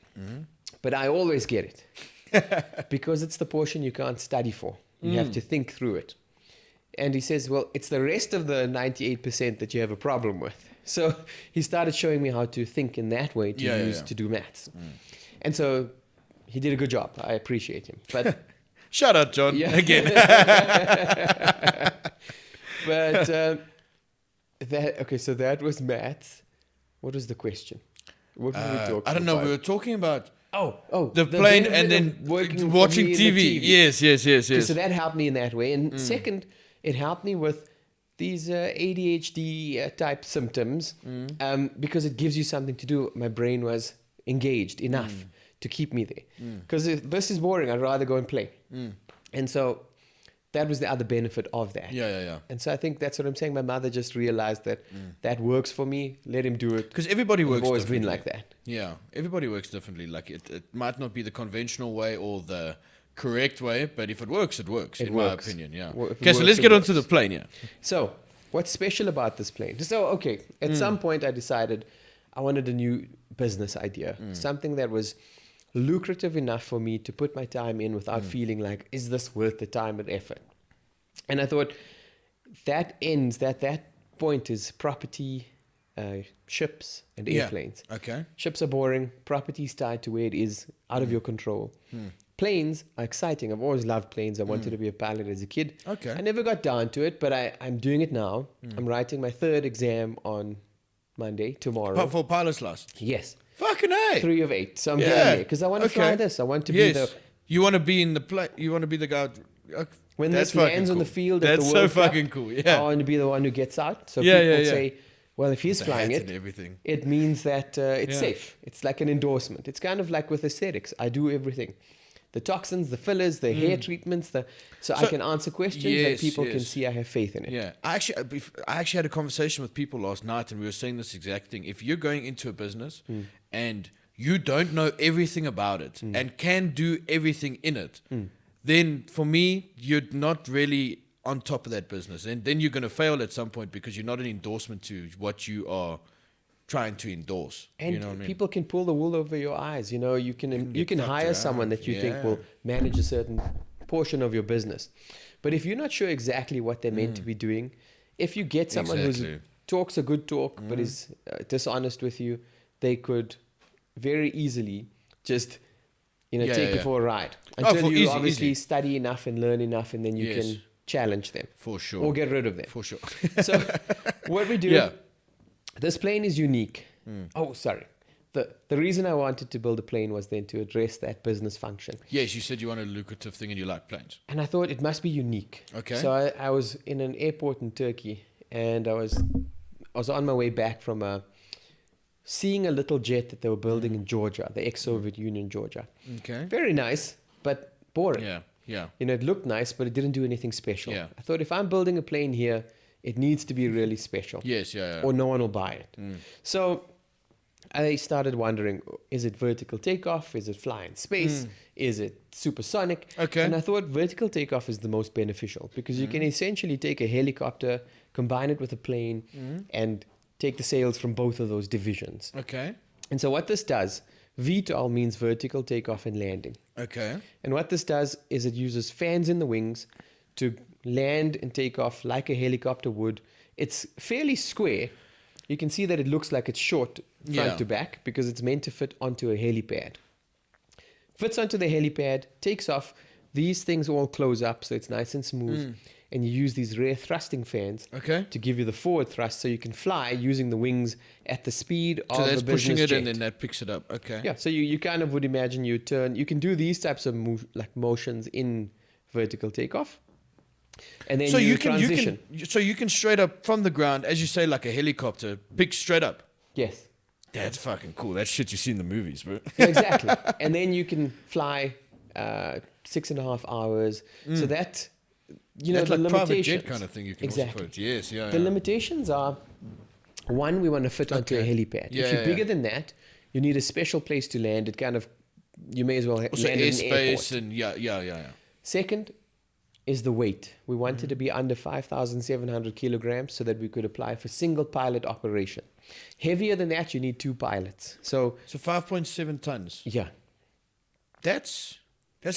But I always get it. Because it's the portion you can't study for. You have to think through it. And he says, well, it's the rest of the 98% that you have a problem with. So he started showing me how to think in that way to do maths. And so he did a good job. I appreciate him. But Shout out, John, again. But so that was maths. What was the question? What were we talking about? I don't know. We were talking about the plane benefit and then of working watching for me in the TV. Yes. So that helped me in that way. And second, it helped me with these ADHD type symptoms because it gives you something to do. My brain was engaged enough to keep me there. Because if this is boring, I'd rather go and play. And so that was the other benefit of that. Yeah. And so I think that's what I'm saying. My mother just realized that that works for me. Let him do it. Because everybody works I've always been differently. like that. Yeah, everybody works differently. Like it might not be the conventional way or the correct way, but if it works, it works, in my opinion. Yeah. Well, if it Okay, so works, let's it get works. onto the plane, yeah. So what's special about this plane? So, at some point I decided I wanted a new business idea, something that was lucrative enough for me to put my time in without feeling like, is this worth the time and effort? And I thought that point is property, ships and airplanes. Okay. Ships are boring. Property is tied to where it is, out of your control. Planes are exciting. I've always loved planes. I wanted to be a pilot as a kid. Okay. I never got down to it, but I'm doing it now. I'm writing my 3rd exam on Monday, tomorrow. For pilot's license. Yes. Fucking A. 3 of 8. So I'm getting there because I want to fly this. I want to be the... You want to be in the plane. You want to be the guy. When That's this lands fucking on the cool. field That's at the so World Cup, fucking cool. Yeah. I want to be the one who gets out. So Yeah, people yeah. say, well, if he's The flying hats it, and everything. it means that it's Yeah. safe. It's like an endorsement. It's kind of like with aesthetics. I do everything. The toxins, the fillers, the hair treatments, so I can answer questions and Yes, people can yes. see I have faith in it. Yeah, I actually had a conversation with people last night, and we were saying this exact thing. If you're going into a business and you don't know everything about it and can do everything in it, then for me, you're not really on top of that business, and then you're going to fail at some point because you're not an endorsement to what you are trying to endorse. And you know what I mean? people can pull the wool over your eyes. You know, you can get fucked hire someone around. that you think Yeah. will manage a certain portion of your business. But if you're not sure exactly what they're meant to be doing, if you get someone who Exactly. talks a good talk but is dishonest with you, they could very easily just Yeah, take yeah, you for a ride Oh, until for you easy, obviously easy. study enough and learn enough, and then you Yes. can challenge them For sure. or get rid of them. For sure. So what we do, Yeah. this plane is unique. Oh, sorry. The reason I wanted to build a plane was then to address that business function. Yes, you said you want a lucrative thing and you like planes. And I thought it must be unique. Okay. So I was in an airport in Turkey, and I was on my way back from seeing a little jet that they were building in Georgia, the ex-Soviet Union, Georgia. Okay. Very nice, but boring. Yeah, yeah. You know, it looked nice, but it didn't do anything special. Yeah. I thought if I'm building a plane here, it needs to be really special. Yes, yeah, yeah. Or no one will buy it. So I started wondering, is it vertical takeoff? Is it fly in space? Is it supersonic? Okay. And I thought vertical takeoff is the most beneficial because you can essentially take a helicopter, combine it with a plane, and take the sails from both of those divisions. Okay. And so what this does, VTOL means vertical takeoff and landing. Okay. And what this does is it uses fans in the wings to land and take off like a helicopter would. It's fairly square. You can see that it looks like it's short front Yeah. to back because it's meant to fit onto a helipad. Fits onto the helipad, takes off. These things all close up so it's nice and smooth. And you use these rear thrusting fans Okay. to give you the forward thrust so you can fly using the wings at the speed So of that's a pushing business it jet. and then that picks it up. Okay. Yeah, so you kind of would imagine you turn, you can do these types of motions in vertical takeoff. And then So you, you can transition. so you can straight up from the ground, as you say, like a helicopter, pick straight up. Yes, That's fucking cool. That's shit you see in the movies, bro. yeah, exactly. And then you can fly 6.5 hours. So that, you know, That's the like private limitations. jet kind of thing. You can Exactly. also put. Yes, yeah. The yeah. limitations are, one, we want to fit onto a Okay. helipad. Yeah, if you're yeah, bigger yeah. than that, you need a special place to land. It kind of, you may as well Also land in an airport. airspace and yeah. Second is the weight. We wanted to be under 5,700 kilograms so that we could apply for single pilot operation. Heavier than that, you need 2 pilots. So, So 5.7 tons. yeah. That's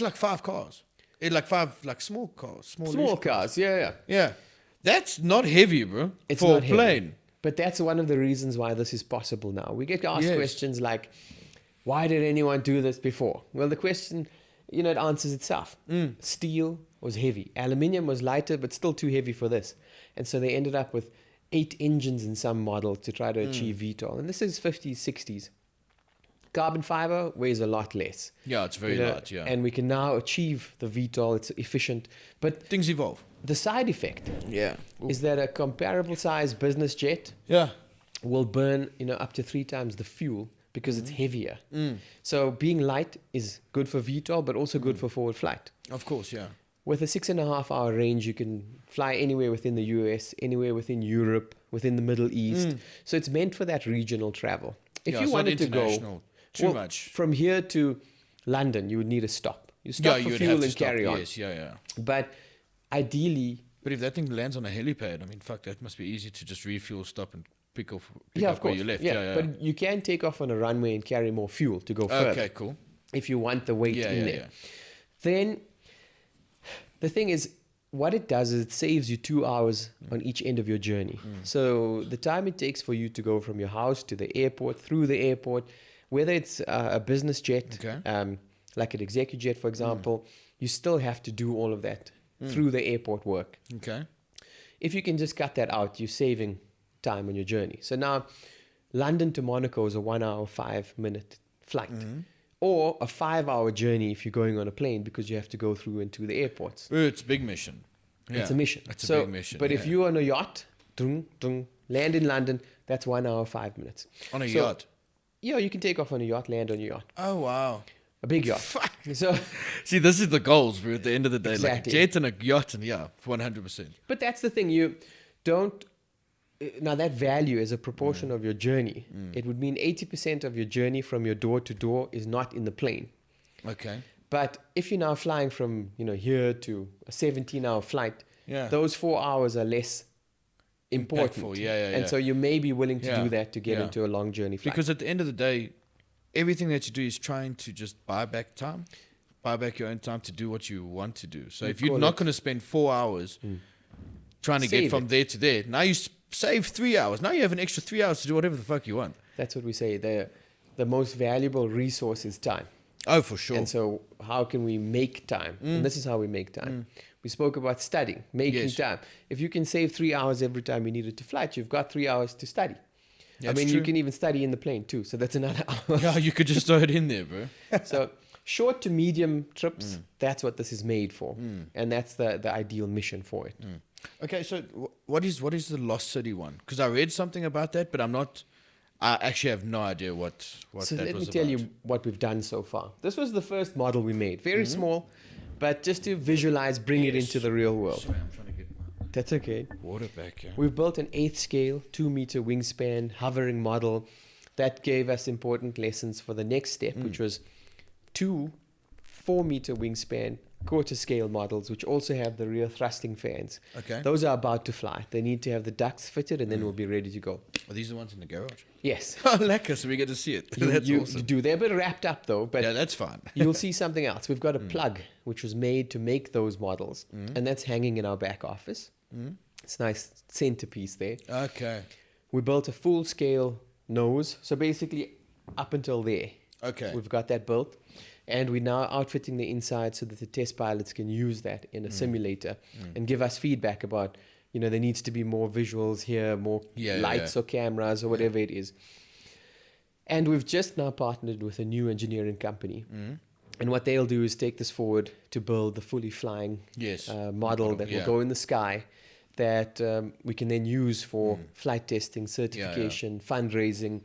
like 5 cars. Like 5 like small cars, Small cars, yeah. Yeah. That's not heavy, bro. It's for not a heavy. plane. But that's one of the reasons why this is possible now. We get asked Yes. questions like, why did anyone do this before? Well, the question, you know, it answers itself. Steel was heavy. Aluminium was lighter, but still too heavy for this. And so they ended up with 8 engines in some model to try to achieve VTOL. And this is 50s, 60s. Carbon fiber weighs a lot less. Yeah, it's very You know, light, yeah. And we can now achieve the VTOL. It's efficient. But Things evolve. the side effect Yeah. is that a comparable size business jet Yeah. will burn, you know, up to 3 times the fuel because it's heavier. So being light is good for VTOL, but also good for forward flight. Of course, yeah. With a 6.5 hour range, you can fly anywhere within the US, anywhere within Europe, within the Middle East. So it's meant for that regional travel. If Yeah, you it's not wanted to go international too much. from here to London, you would need a stop. You stop you for would fuel have to and stop. carry on. Yes, yeah. But ideally, But if that thing lands on a helipad, I mean, fuck, that must be easy to just refuel, stop, and pick yeah, up of where course. you left. Yeah, but you can take off on a runway and carry more fuel to go further. Okay, cool. If you want the weight Yeah, in yeah, there. yeah. Then the thing is, what it does is it saves you 2 hours on each end of your journey. So the time it takes for you to go from your house to the airport, through the airport, whether it's a business jet, Okay. like an executive jet, for example, you still have to do all of that through the airport work. Okay. If you can just cut that out, you're saving time on your journey. So now, London to Monaco is a 1 hour, 5 minute flight. Or a 5 hour journey if you're going on a plane because you have to go through into the airports. It's a big mission. It's a mission. It's a So, big mission. But if yeah. you're on a yacht, land in London, that's 1 hour, 5 minutes. On a So, yacht. Yeah, you can take off on a yacht, land on your yacht. Oh, wow. A big yacht. So, See, this is the goals, bro, at the end of the day. Exactly. Like a jet and a yacht, and yeah, 100%. but that's the thing. You don't. Now, that value is a proportion of your journey. It would mean 80% of your journey from your door to door is not in the plane. Okay. But if you're now flying from, you know, here to a 17-hour flight, Yeah. those 4 hours are less important. Impactful, yeah. And so you may be willing to Yeah, do that to get yeah. into a long journey flight. Because at the end of the day, everything that you do is trying to just buy back time, buy back your own time to do what you want to do. So if you're call not it- going to spend 4 hours trying to Save get from it. there to there, now you save 3 hours. Now you have an extra 3 hours to do whatever the fuck you want. That's what we say. The most valuable resource is time. Oh, for sure. And so how can we make time? And this is how we make time. We spoke about studying, making Yes. time. If you can save 3 hours every time you needed to flight, you've got 3 hours to study. That's you true. can even study in the plane too. So that's another hour. Yeah, you could just throw it in there, bro. So short to medium trips, that's what this is made for. And that's the ideal mission for it. Okay, so what is the Lost City one? Because I read something about that, but I actually have no idea what So that let was me tell about. you what we've done so far. This was the first model we made. Very small, but just to visualize, bring it into the real world. Sorry, I'm trying to get my That's okay. water back here. We've built an 8th scale, 2-meter wingspan, hovering model that gave us important lessons for the next step, which was 2 4-meter wingspan, quarter scale models, which also have the rear thrusting fans. Okay. Those are about to fly. They need to have the ducts fitted and then we'll be ready to go. Are these the ones in the garage? Yes. Oh, lekker, so we get to see it. That's you awesome. do. They're a bit wrapped up though, but Yeah, that's fine. you'll see something else. We've got a plug which was made to make those models, and that's hanging in our back office. It's a nice centerpiece there. Okay. We built a full scale nose, so basically up until there. Okay. We've got that built, and we're now outfitting the inside so that the test pilots can use that in a simulator and give us feedback about, there needs to be more visuals here, more Yeah, lights yeah. or cameras or whatever it is. And we've just now partnered with a new engineering company. And what they'll do is take this forward to build the fully flying Yes. model that Yeah. will go in the sky that we can then use for flight testing, certification, fundraising,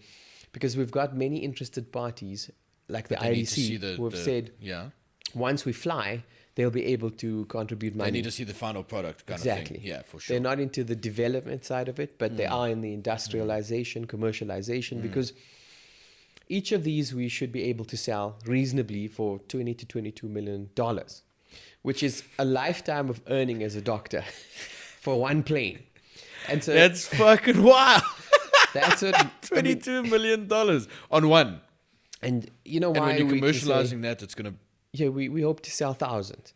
because we've got many interested parties like the They need to see IDC who have the- said yeah. once we fly, they'll be able to contribute money. They need to see the final product kind Exactly. of thing. Yeah, for sure. They're not into the development side of it, but they are in the industrialization, commercialization, because each of these we should be able to sell reasonably for $20 to $22 million, which is a lifetime of earning as a doctor for one plane. And so That's fucking wild. that's what I mean, $22 million on one. and you know And why when you're we can say- commercializing that, it's going to... Yeah, we hope to sell thousands.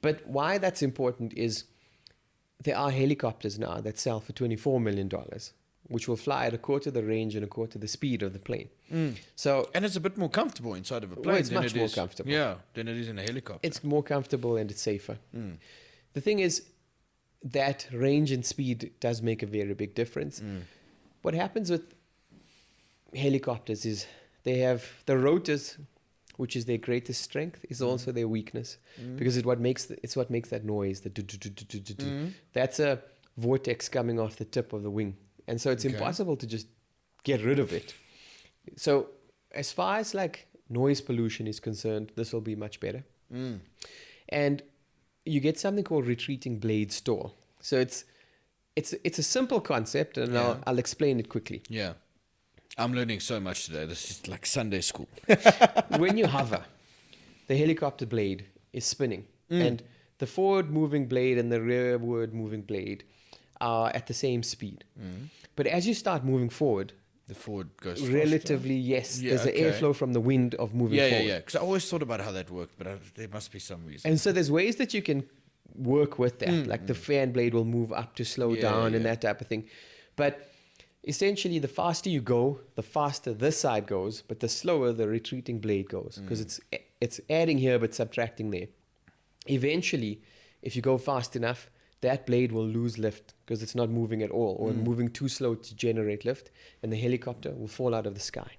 But why that's important is there are helicopters now that sell for $24 million, which will fly at a quarter the range and a quarter the speed of the plane. So And it's a bit more comfortable inside of a plane. Well, it's than much it more is- comfortable. Yeah, than it is in a helicopter. it's more comfortable and it's safer. The thing is that range and speed does make a very big difference. What happens with helicopters is they have the rotors, which is their greatest strength, is also their weakness, because it's what makes that noise. The do-do-do-do-do-do. That's a vortex coming off the tip of the wing, and so it's Okay. impossible to just get rid of it. So as far as like noise pollution is concerned, this will be much better. And you get something called retreating blade store. So it's a simple concept, and Yeah. I'll explain it quickly. Yeah. I'm learning so much today. This is like Sunday school. When you hover, the helicopter blade is spinning, and the forward moving blade and the rearward moving blade are at the same speed. But as you start moving forward, The forward goes faster. relatively, yes, Yeah, there's okay. an airflow from the wind of moving Yeah, forward. yeah. Because I always thought about how that worked, but there must be some reason. And so there's ways that you can work with that. Like the fan blade will move up to slow Yeah, down and yeah. that type of thing. But essentially, the faster you go, the faster this side goes, but the slower the retreating blade goes, because it's adding here but subtracting there. Eventually, if you go fast enough, that blade will lose lift because it's not moving at all, or moving too slow to generate lift, and the helicopter will fall out of the sky.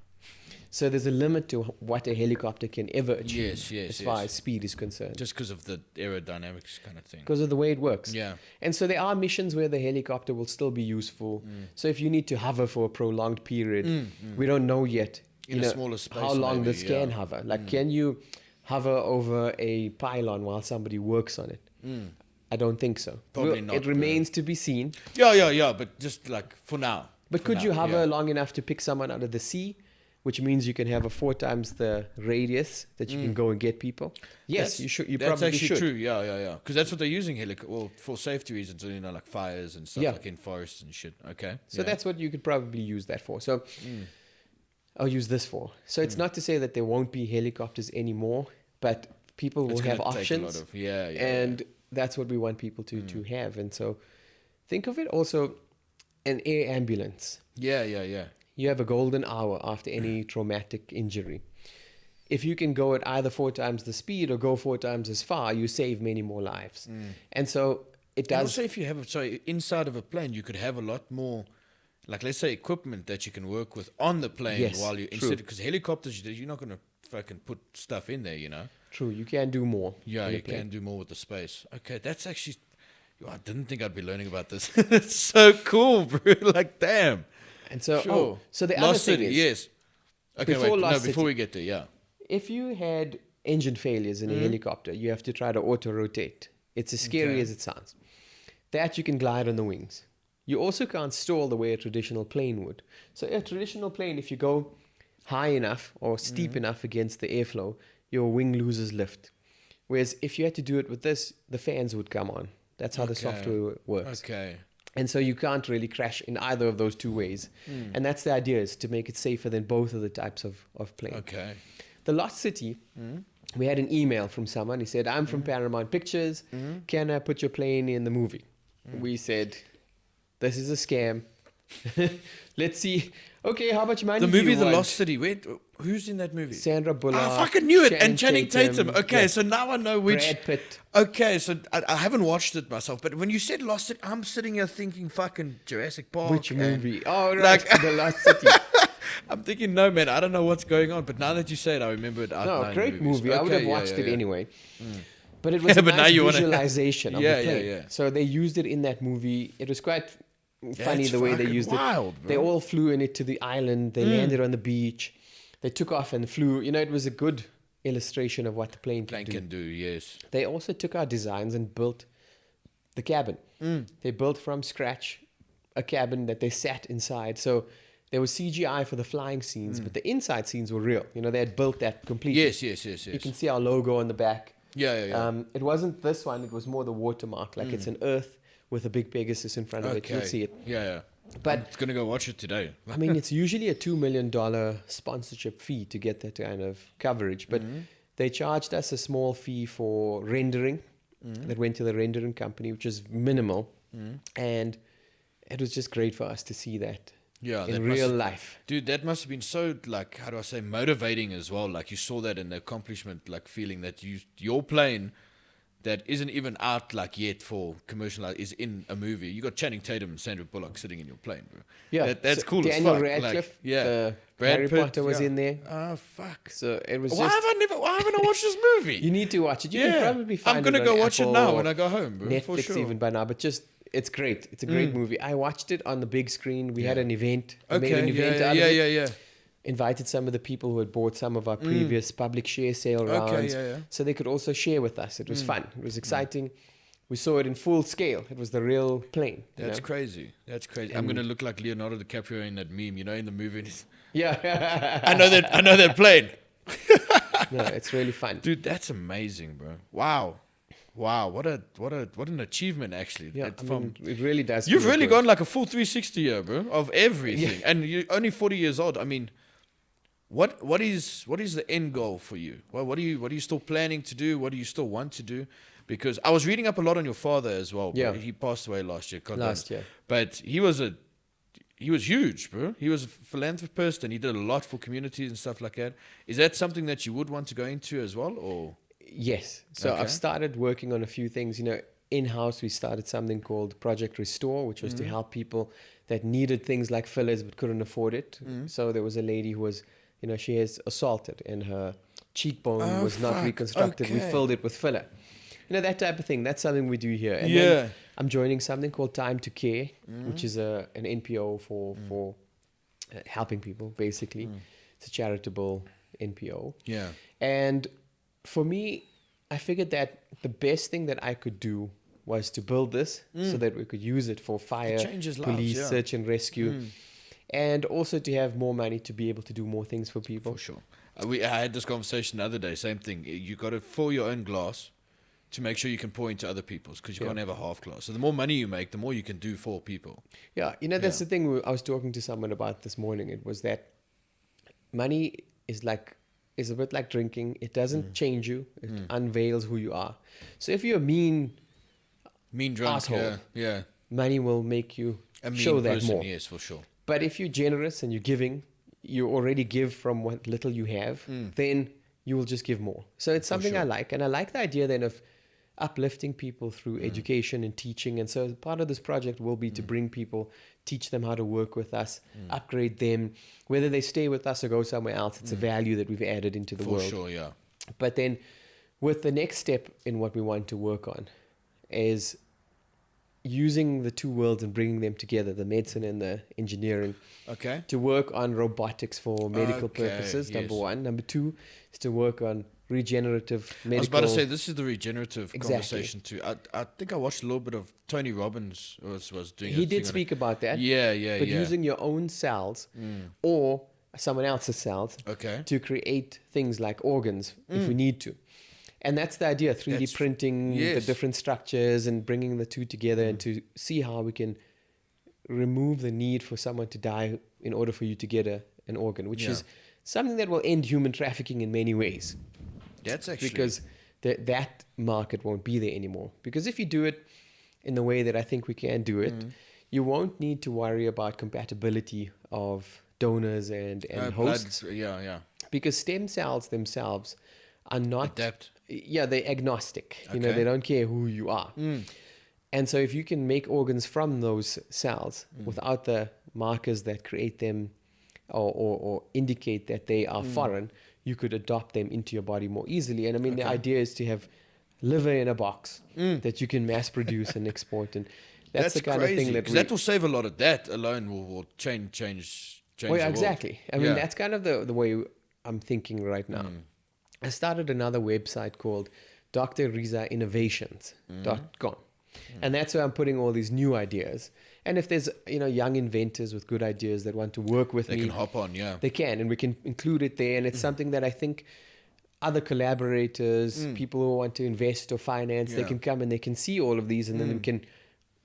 So there's a limit to what a helicopter can ever achieve Yes, yes, as far yes. as speed is concerned, Just because of the aerodynamics kind of thing. because of the way it works. Yeah. And so there are missions where the helicopter will still be useful. So if you need to hover for a prolonged period, we don't know yet In a smaller space, how long maybe, this can yeah. hover. Like, can you hover over a pylon while somebody works on it? I don't think so. Probably not, It remains to be seen. Yeah, but just like for now. But For could now, you hover yeah. long enough to pick someone out of the sea? which means you can have a 4 times the radius that you can go and get people. Yes, you should. You That's probably actually should. true. Yeah. Because that's what they're using well, for safety reasons, like fires and stuff, Yeah. like in forests and shit. Okay. So that's what you could probably use that for. So I'll use this for. So it's not to say that there won't be helicopters anymore, but people will have options. And that's what we want people to have. And so think of it also an air ambulance. Yeah. You have a golden hour after any traumatic injury. If you can go at either 4 times the speed or go 4 times as far, you save many more lives. And so it And does. also, if you have inside of a plane, you could have a lot more, like let's say equipment that you can work with on the plane Yes, while you true. instead, because helicopters you're not gonna fucking put stuff in there, you know. True, you can do more. Yeah, in a you plane. can do more with the space. Okay, that's actually. I didn't think I'd be learning about this. It's so cool, bro. Like, damn. And so, Sure. so the other Lost thing City, is, yes. Okay, before wait. Lost Before City- we get there, yeah. if you had engine failures in a helicopter, you have to try to auto-rotate. It's as scary Okay. as it sounds. That you can glide on the wings. You also can't stall the way a traditional plane would. So a traditional plane, if you go high enough or steep enough against the airflow, your wing loses lift. Whereas if you had to do it with this, the fans would come on. That's how the Okay. software works. Okay. And so you can't really crash in either of those two ways. And that's the idea, is to make it safer than both of the types of plane. Okay. The Lost City, we had an email from someone. He said, I'm from Paramount Pictures. Can I put your plane in the movie? We said, this is a scam. Let's see. Okay, how much money The do you movie The want? Lost City. Who's in that movie? Sandra Bullock. I fucking knew it. And Channing Tatum. Okay, yeah. so now I know which. Brad Pitt. Okay, so I haven't watched it myself, but when you said Lost City, I'm sitting here thinking fucking Jurassic Park. Which and- movie? Oh, right. like- The Lost City. I'm thinking, no, man, I don't know what's going on. But now that you say it, I remember it. No, great movie. I would have watched it anyway. But it was Yeah, a but now nice you wanna- visualization of Yeah, the yeah, plane. yeah. So they used it in that movie. It was quite funny it's the way they fucking used wild, it. bro. They all flew in it to the island. They landed on the beach. They took off and flew. You know, it was a good illustration of what the plane Plane can do. can do, yes. They also took our designs and built the cabin. They built from scratch a cabin that they sat inside. So there was CGI for the flying scenes, but the inside scenes were real. You know, they had built that completely. Yes. You can see our logo on the back. Yeah. It wasn't this one. It was more the watermark. Like it's an earth with a big Pegasus in front of it. You'll see it. Yeah. But I'm gonna go watch it today. I mean, it's usually a $2 million sponsorship fee to get that kind of coverage. But they charged us a small fee for rendering that went to the rendering company, which is minimal. And it was just great for us to see that Yeah, that in must real have- life. Dude, that must have been so, like, how do I say, motivating as well. Like, you saw that in the accomplishment, like, feeling that your plane that isn't even out, like, yet for commercial, is in a movie. You got Channing Tatum and Sandra Bullock sitting in your plane, bro. Yeah, That's so cool Daniel as fuck. Radcliffe, like, yeah. Harry Potter was in there. Oh, fuck. So it was Why just... haven't I watched this movie? You need to watch it. You can probably find I'm gonna it go on watch it Apple now or when I go home, bro. for Netflix sure. even by now. But just, it's great. It's a great movie. I watched it on the big screen. We had an event. We made an event out of it. Yeah. Invited some of the people who had bought some of our previous public share sale rounds. yeah. So they could also share with us. It was fun. It was exciting. We saw it in full scale. It was the real plane. you That's know? crazy. That's crazy. I'm gonna look like Leonardo DiCaprio in that meme, you know, in the movie. Yeah. I know that plane. No, it's really fun. Dude, that's amazing, bro. Wow. What an achievement, actually. Yeah, It's I from- mean, it really does. You've feel really good. gone like a full 360 here, bro, of everything. And you're only 40 years old. I mean, what is the end goal for you? What are you still planning to do? What do you still want to do? Because I was reading up a lot on your father as well. Bro. Yeah. He passed away last year. Last year. But he was huge, bro. He was a philanthropist and he did a lot for communities and stuff like that. Is that something that you would want to go into as well, or? Yes. So Okay. I've started working on a few things. You know, in-house, we started something called Project Restore, which was to help people that needed things like fillers but couldn't afford it. So there was a lady who was, you know, she is assaulted and her cheekbone was not fuck. reconstructed. We Okay. filled it with filler. You know, that type of thing. That's something we do here. And Yeah. then I'm joining something called Time to Care, which is an NPO for helping people, basically. It's a charitable NPO. Yeah. And for me, I figured that the best thing that I could do was to build this so that we could use it for fire, changes lives, police, yeah. search and rescue. and also to have more money to be able to do more things for people. For sure. I had this conversation the other day. Same thing. You got to fill your own glass to make sure you can pour into other people's, because you can't have a half glass. So the more money you make, the more you can do for people. Yeah, that's the thing. I was talking to someone about this morning. It was that money is a bit like drinking. It doesn't change you. It unveils who you are. So if you're a mean drunk, asshole, yeah, money will make you a mean show that person, more. yes, for sure. But if you're generous and you're giving, you already give from what little you have, then you will just give more. So it's something I like. And I like the idea then of uplifting people through education and teaching. And so part of this project will be to bring people, teach them how to work with us, upgrade them, whether they stay with us or go somewhere else. It's a value that we've added into the world. For sure, yeah. But then with the next step in what we want to work on is using the two worlds and bringing them together, the medicine and the engineering, Okay. to work on robotics for medical purposes, number yes. one. Number two is to work on regenerative medical. I was about to say, this is the regenerative Exactly. conversation too. I think I watched a little bit of Tony Robbins was doing. He a thing did on speak about that. Yeah, But yeah. using your own cells or someone else's cells Okay. to create things like organs if we need to. And that's the idea, 3D That's- printing the yes. different structures and bringing the two together and to see how we can remove the need for someone to die in order for you to get an organ, which is something that will end human trafficking in many ways. That's actually Because that market won't be there anymore. Because if you do it in the way that I think we can do it, you won't need to worry about compatibility of donors and hosts. blood, yeah. Because stem cells themselves are not... Adapt. Yeah, they're agnostic. You know, Okay. they don't care who you are. And so if you can make organs from those cells without the markers that create them or indicate that they are foreign, you could adopt them into your body more easily. And I mean, the idea is to have liver in a box that you can mass produce and export. And that's the kind crazy, of thing that 'cause that will save a lot of that alone will change Oh, the yeah, world. exactly. I mean, that's kind of the way I'm thinking right now. I started another website called drrezainnovations.com. And that's where I'm putting all these new ideas. And if there's, young inventors with good ideas that want to work with They me, can hop on, yeah. they can, and we can include it there. And it's something that I think other collaborators, people who want to invest or finance, they Yeah. can come and they can see all of these and then we can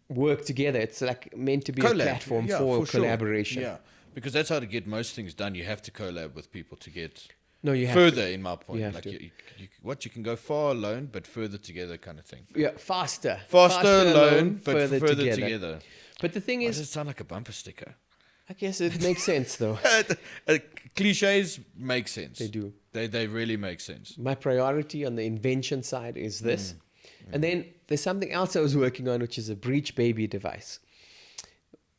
work together. It's like meant to be Collab, a platform yeah, for sure. collaboration. Yeah, because that's how to get most things done. You have to collab with people to get No, you have further, in my point. You have like to. You can go far alone, but further together kind of thing. Yeah, faster. Faster alone, but further together. But the thing Why is, does it sound like a bumper sticker? I guess it makes sense though. Cliches make sense. They do. They really make sense. My priority on the invention side is this. And then there's something else I was working on, which is a breech baby device.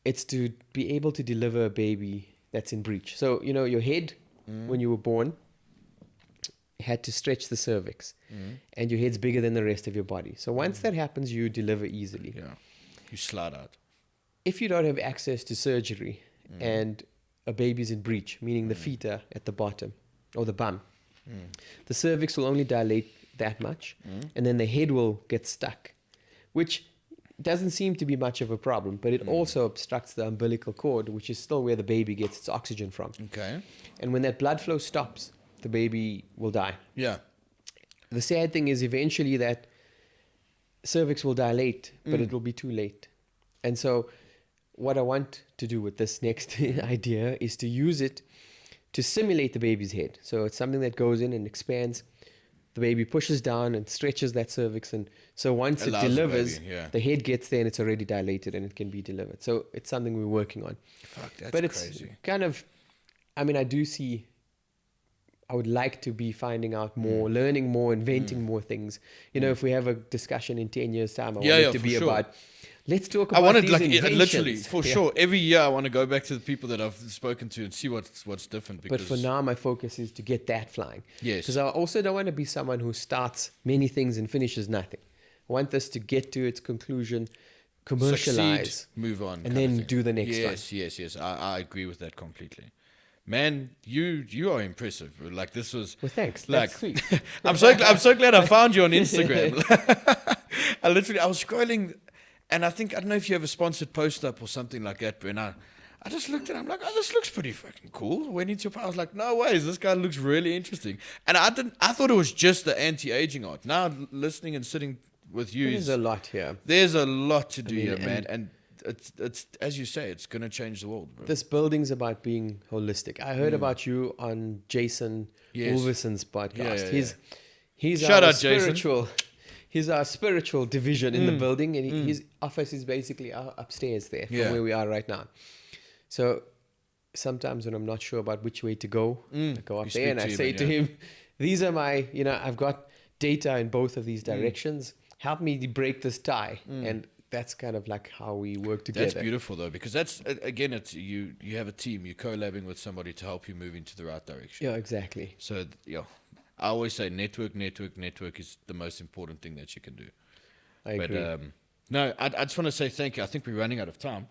It's to be able to deliver a baby that's in breech. So, your head, when you were born, had to stretch the cervix. And your head's bigger than the rest of your body. So once that happens, you deliver easily. Yeah, you slide out. If you don't have access to surgery and a baby's in breech, meaning the feet are at the bottom or the bum, the cervix will only dilate that much and then the head will get stuck, which doesn't seem to be much of a problem, but it also obstructs the umbilical cord, which is still where the baby gets its oxygen from. Okay. And when that blood flow stops, the baby will die. Yeah. The sad thing is eventually that cervix will dilate, but it will be too late. And so what I want to do with this next idea is to use it to simulate the baby's head. So it's something that goes in and expands. The baby pushes down and stretches that cervix. And so once Allows it the delivers, baby, yeah. the head gets there and it's already dilated and it can be delivered. So it's something we're working on. Fuck, that's But it's crazy. kind of, I would like to be finding out more, learning more, inventing more things. If we have a discussion in 10 years' time, I want it to for be sure. about, let's talk I about wanted these inventions. literally for Yeah. sure. Every year I want to go back to the people that I've spoken to and see what's different. But Because for now, my focus is to get that flying. Yes. Because I also don't want to be someone who starts many things and finishes nothing. I want this to get to its conclusion, commercialize, succeed, move on, and kind then of thing. do the next one. Yes. I agree with that completely. Man, you are impressive. Like this was. Well, thanks. Like, That's sweet. I'm so glad I found you on Instagram. I was scrolling, and I don't know if you have a sponsored post up or something like that, but I I just looked at it. I'm like, oh, this looks pretty fucking cool. Went into your I was like, no ways. This guy looks really interesting. And I thought it was just the anti-aging art. Now listening and sitting with you, There's a lot here. there's a lot to do mean, here, man. And it's as you say, it's gonna change the world, bro. This building's about being holistic. I heard about you on Jason Yes. Ulverson's podcast. Yeah. He's Shout our out, Jason. spiritual. He's our spiritual division in the building, and his office is basically upstairs there from where we are right now. So sometimes when I'm not sure about which way to go, I go up You there and I speak to say him, to yeah. him, "These are my, I've got data in both of these directions. Help me to break this tie." And that's kind of like how we work together. That's beautiful though, because that's again, it's you have a team. You're collabing with somebody to help you move into the right direction. Yeah, exactly. So I always say network is the most important thing that you can do. I agree. But no, I just want to say thank you. I think we're running out of time,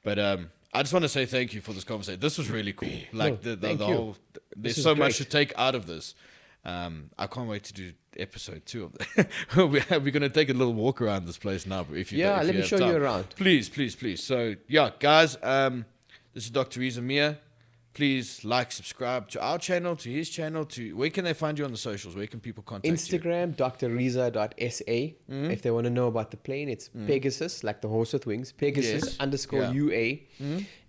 but I just want to say thank you for this conversation. This was really cool. Like the thank you. whole. There's is so much to great. take out of this. I can't wait to do episode 2 of that. We're going to take a little walk around this place now. If you Yeah, if let you me have show you time. around. Please. So yeah, guys, this is Dr. Reza Mia. Please subscribe to our channel, to his channel. Where can they find you on the socials? Where can people contact you? Instagram, drreza.sa. If they want to know about the plane, it's Pegasus, like the horse with wings, Pegasus Yes. _ Yeah. UA.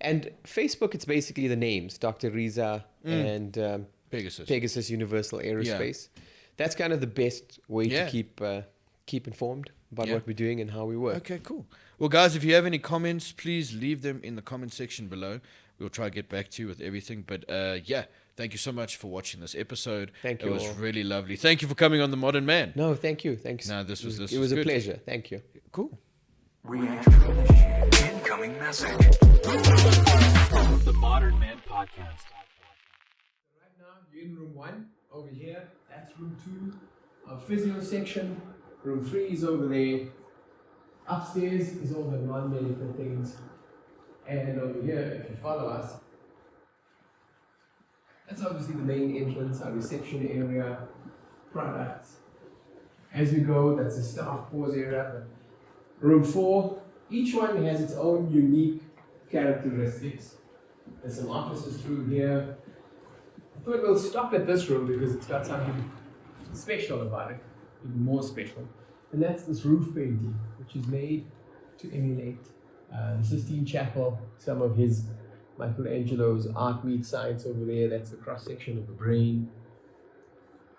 And Facebook, it's basically the names, Dr. Reza and Pegasus. Pegasus Universal Aerospace. That's kind of the best way Yeah. to keep informed about Yeah. what we're doing and how we work. Okay, cool. Well, guys, if you have any comments, please leave them in the comment section below. We'll try to get back to you with everything. But yeah, thank you so much for watching this episode. Thank It you was all. really lovely. Thank you for coming on The Modern Man. No, thank you. Thanks. No, this was it was a good. pleasure. Thank you. Cool. Re-entry initiated. Incoming message. The Modern Man Podcast. Right now, you're in room 1 over here. That's room 2, our physio section. Room 3 is over there. Upstairs is all the non-medical things. And over here, if you follow us, that's obviously the main entrance, our reception area, products. As we go, that's the staff pause area. Room 4, each one has its own unique characteristics. There's some offices through here. I thought we'll stop at this room because it's got something special about it, even more special. And that's this roof painting, which is made to emulate the Sistine Chapel, some of his Michelangelo's art meets science over there. That's the cross section of the brain.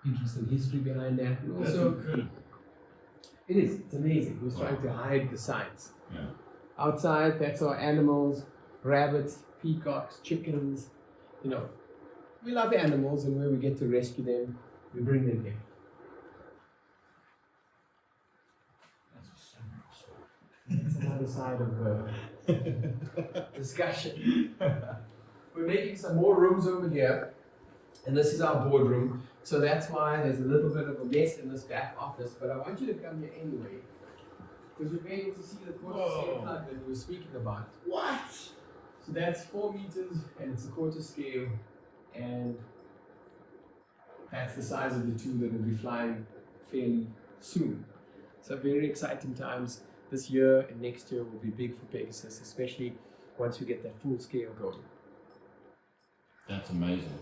Interesting history behind that. And also, it is. It's amazing. We're trying to hide the science. Yeah. Outside, that's our animals: rabbits, peacocks, chickens. We love animals, and where we get to rescue them, we bring them here. That's another side of the discussion. We're making some more rooms over here, and this is our boardroom. So that's why there's a little bit of a mess in this back office, but I want you to come here anyway, because you'll be able to see the quarter-scale plug that we were speaking about. What? So that's 4 meters, and it's a quarter scale, and that's the size of the two that will be flying fairly soon. So very exciting times. This year and next year will be big for Pegasus, especially once we get that full scale going. That's amazing.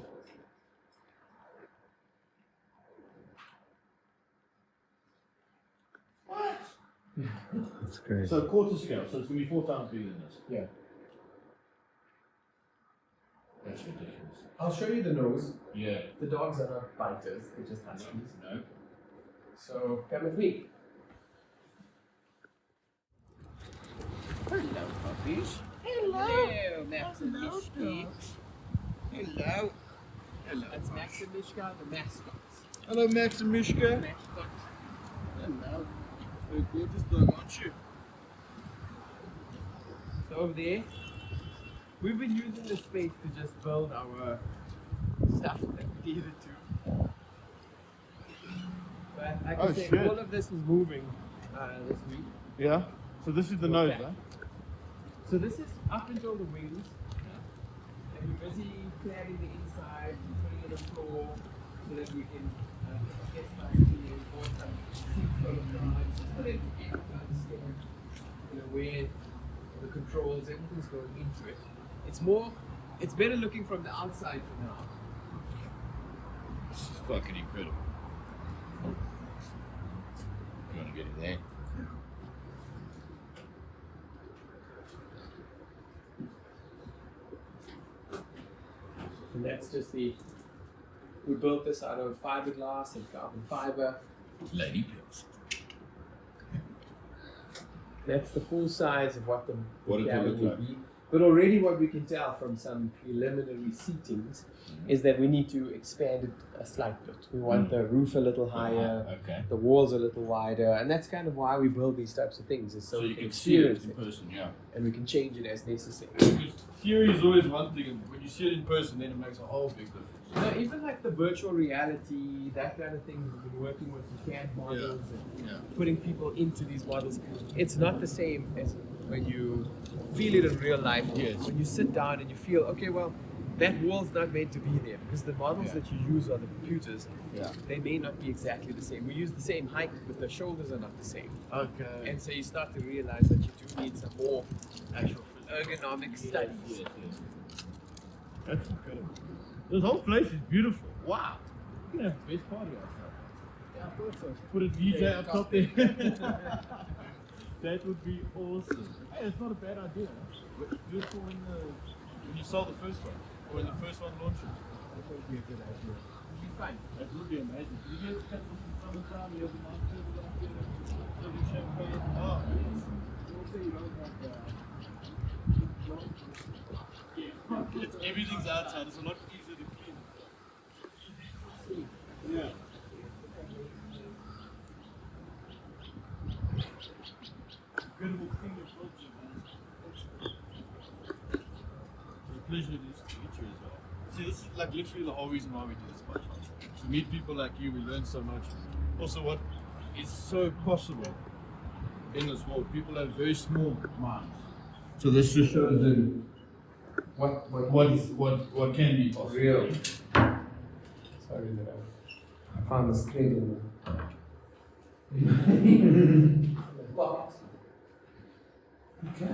What? That's great. So quarter scale, so it's going to be 4 times bigger than this. Yeah. That's ridiculous. I'll show you the nose. Yeah. The dogs are not biters, they're just huskies. No. So come with me. Hello, puppies. Hello, Max and Mishka. Hello. Hello. That's Max and Mishka, the mascots. Hello, Max and Mishka. Mascots. Hello. You're a gorgeous dog, aren't you? So over there, we've been using this space to just build our stuff that we needed to. But like I said, all of this was moving this week. Yeah. So this is the nose, Okay. huh? So this is up until the wings. And we're busy cladding the inside, putting in a floor so that we can get started to import some seats for the drives, so that people understand where the controls, everything's going into it. It's better looking from the outside for now. This is fucking incredible. You want to get in there? And that's just we built this out of fiberglass and carbon fiber. Lady pills. That's the full size of what the What it will cabin look will like. be. But already what we can tell from some preliminary seatings is that we need to expand it a slight bit. We want the roof a little higher, Okay. the walls a little wider, and that's kind of why we build these types of things, is so So we you can can see it experience in it, person, yeah. and we can change it as necessary. Because theory is always one thing, and when you see it in person, then it makes a whole big difference. No, even like the virtual reality, that kind of thing, we've been working with the CAD models and putting people into these models. It's not the same as when you feel it in real life. Yes. When you sit down and you feel, okay, well, that wall's not meant to be there because the models that you use on the computers, they may not be exactly the same. We use the same height, but the shoulders are not the same. Okay. And so you start to realize that you do need some more actual ergonomic studies. That's incredible. This whole place is beautiful. Wow. You can have the best party outside. Yeah, I thought so. Put a DJ up top there. That would be awesome. Hey, it's not a bad idea. Beautiful when you saw the first one, or when the first one launches. That would be a good idea. It'd be fun. That would be amazing. You guys catch this in summertime, you have a nice table out there, serving champagne. Oh, Also, you don't have it's, everything's outside. It's a lot easier to clean. Yeah. Incredible thing you've built here, man. It's a pleasure to meet you as well. See, this is like literally the whole reason why we do this podcast. To meet people like you, we learn so much. Also, what is so possible in this world, people have very small minds. So this just shows them what can be possible. real. Sorry that I found the string in the pocket. Okay.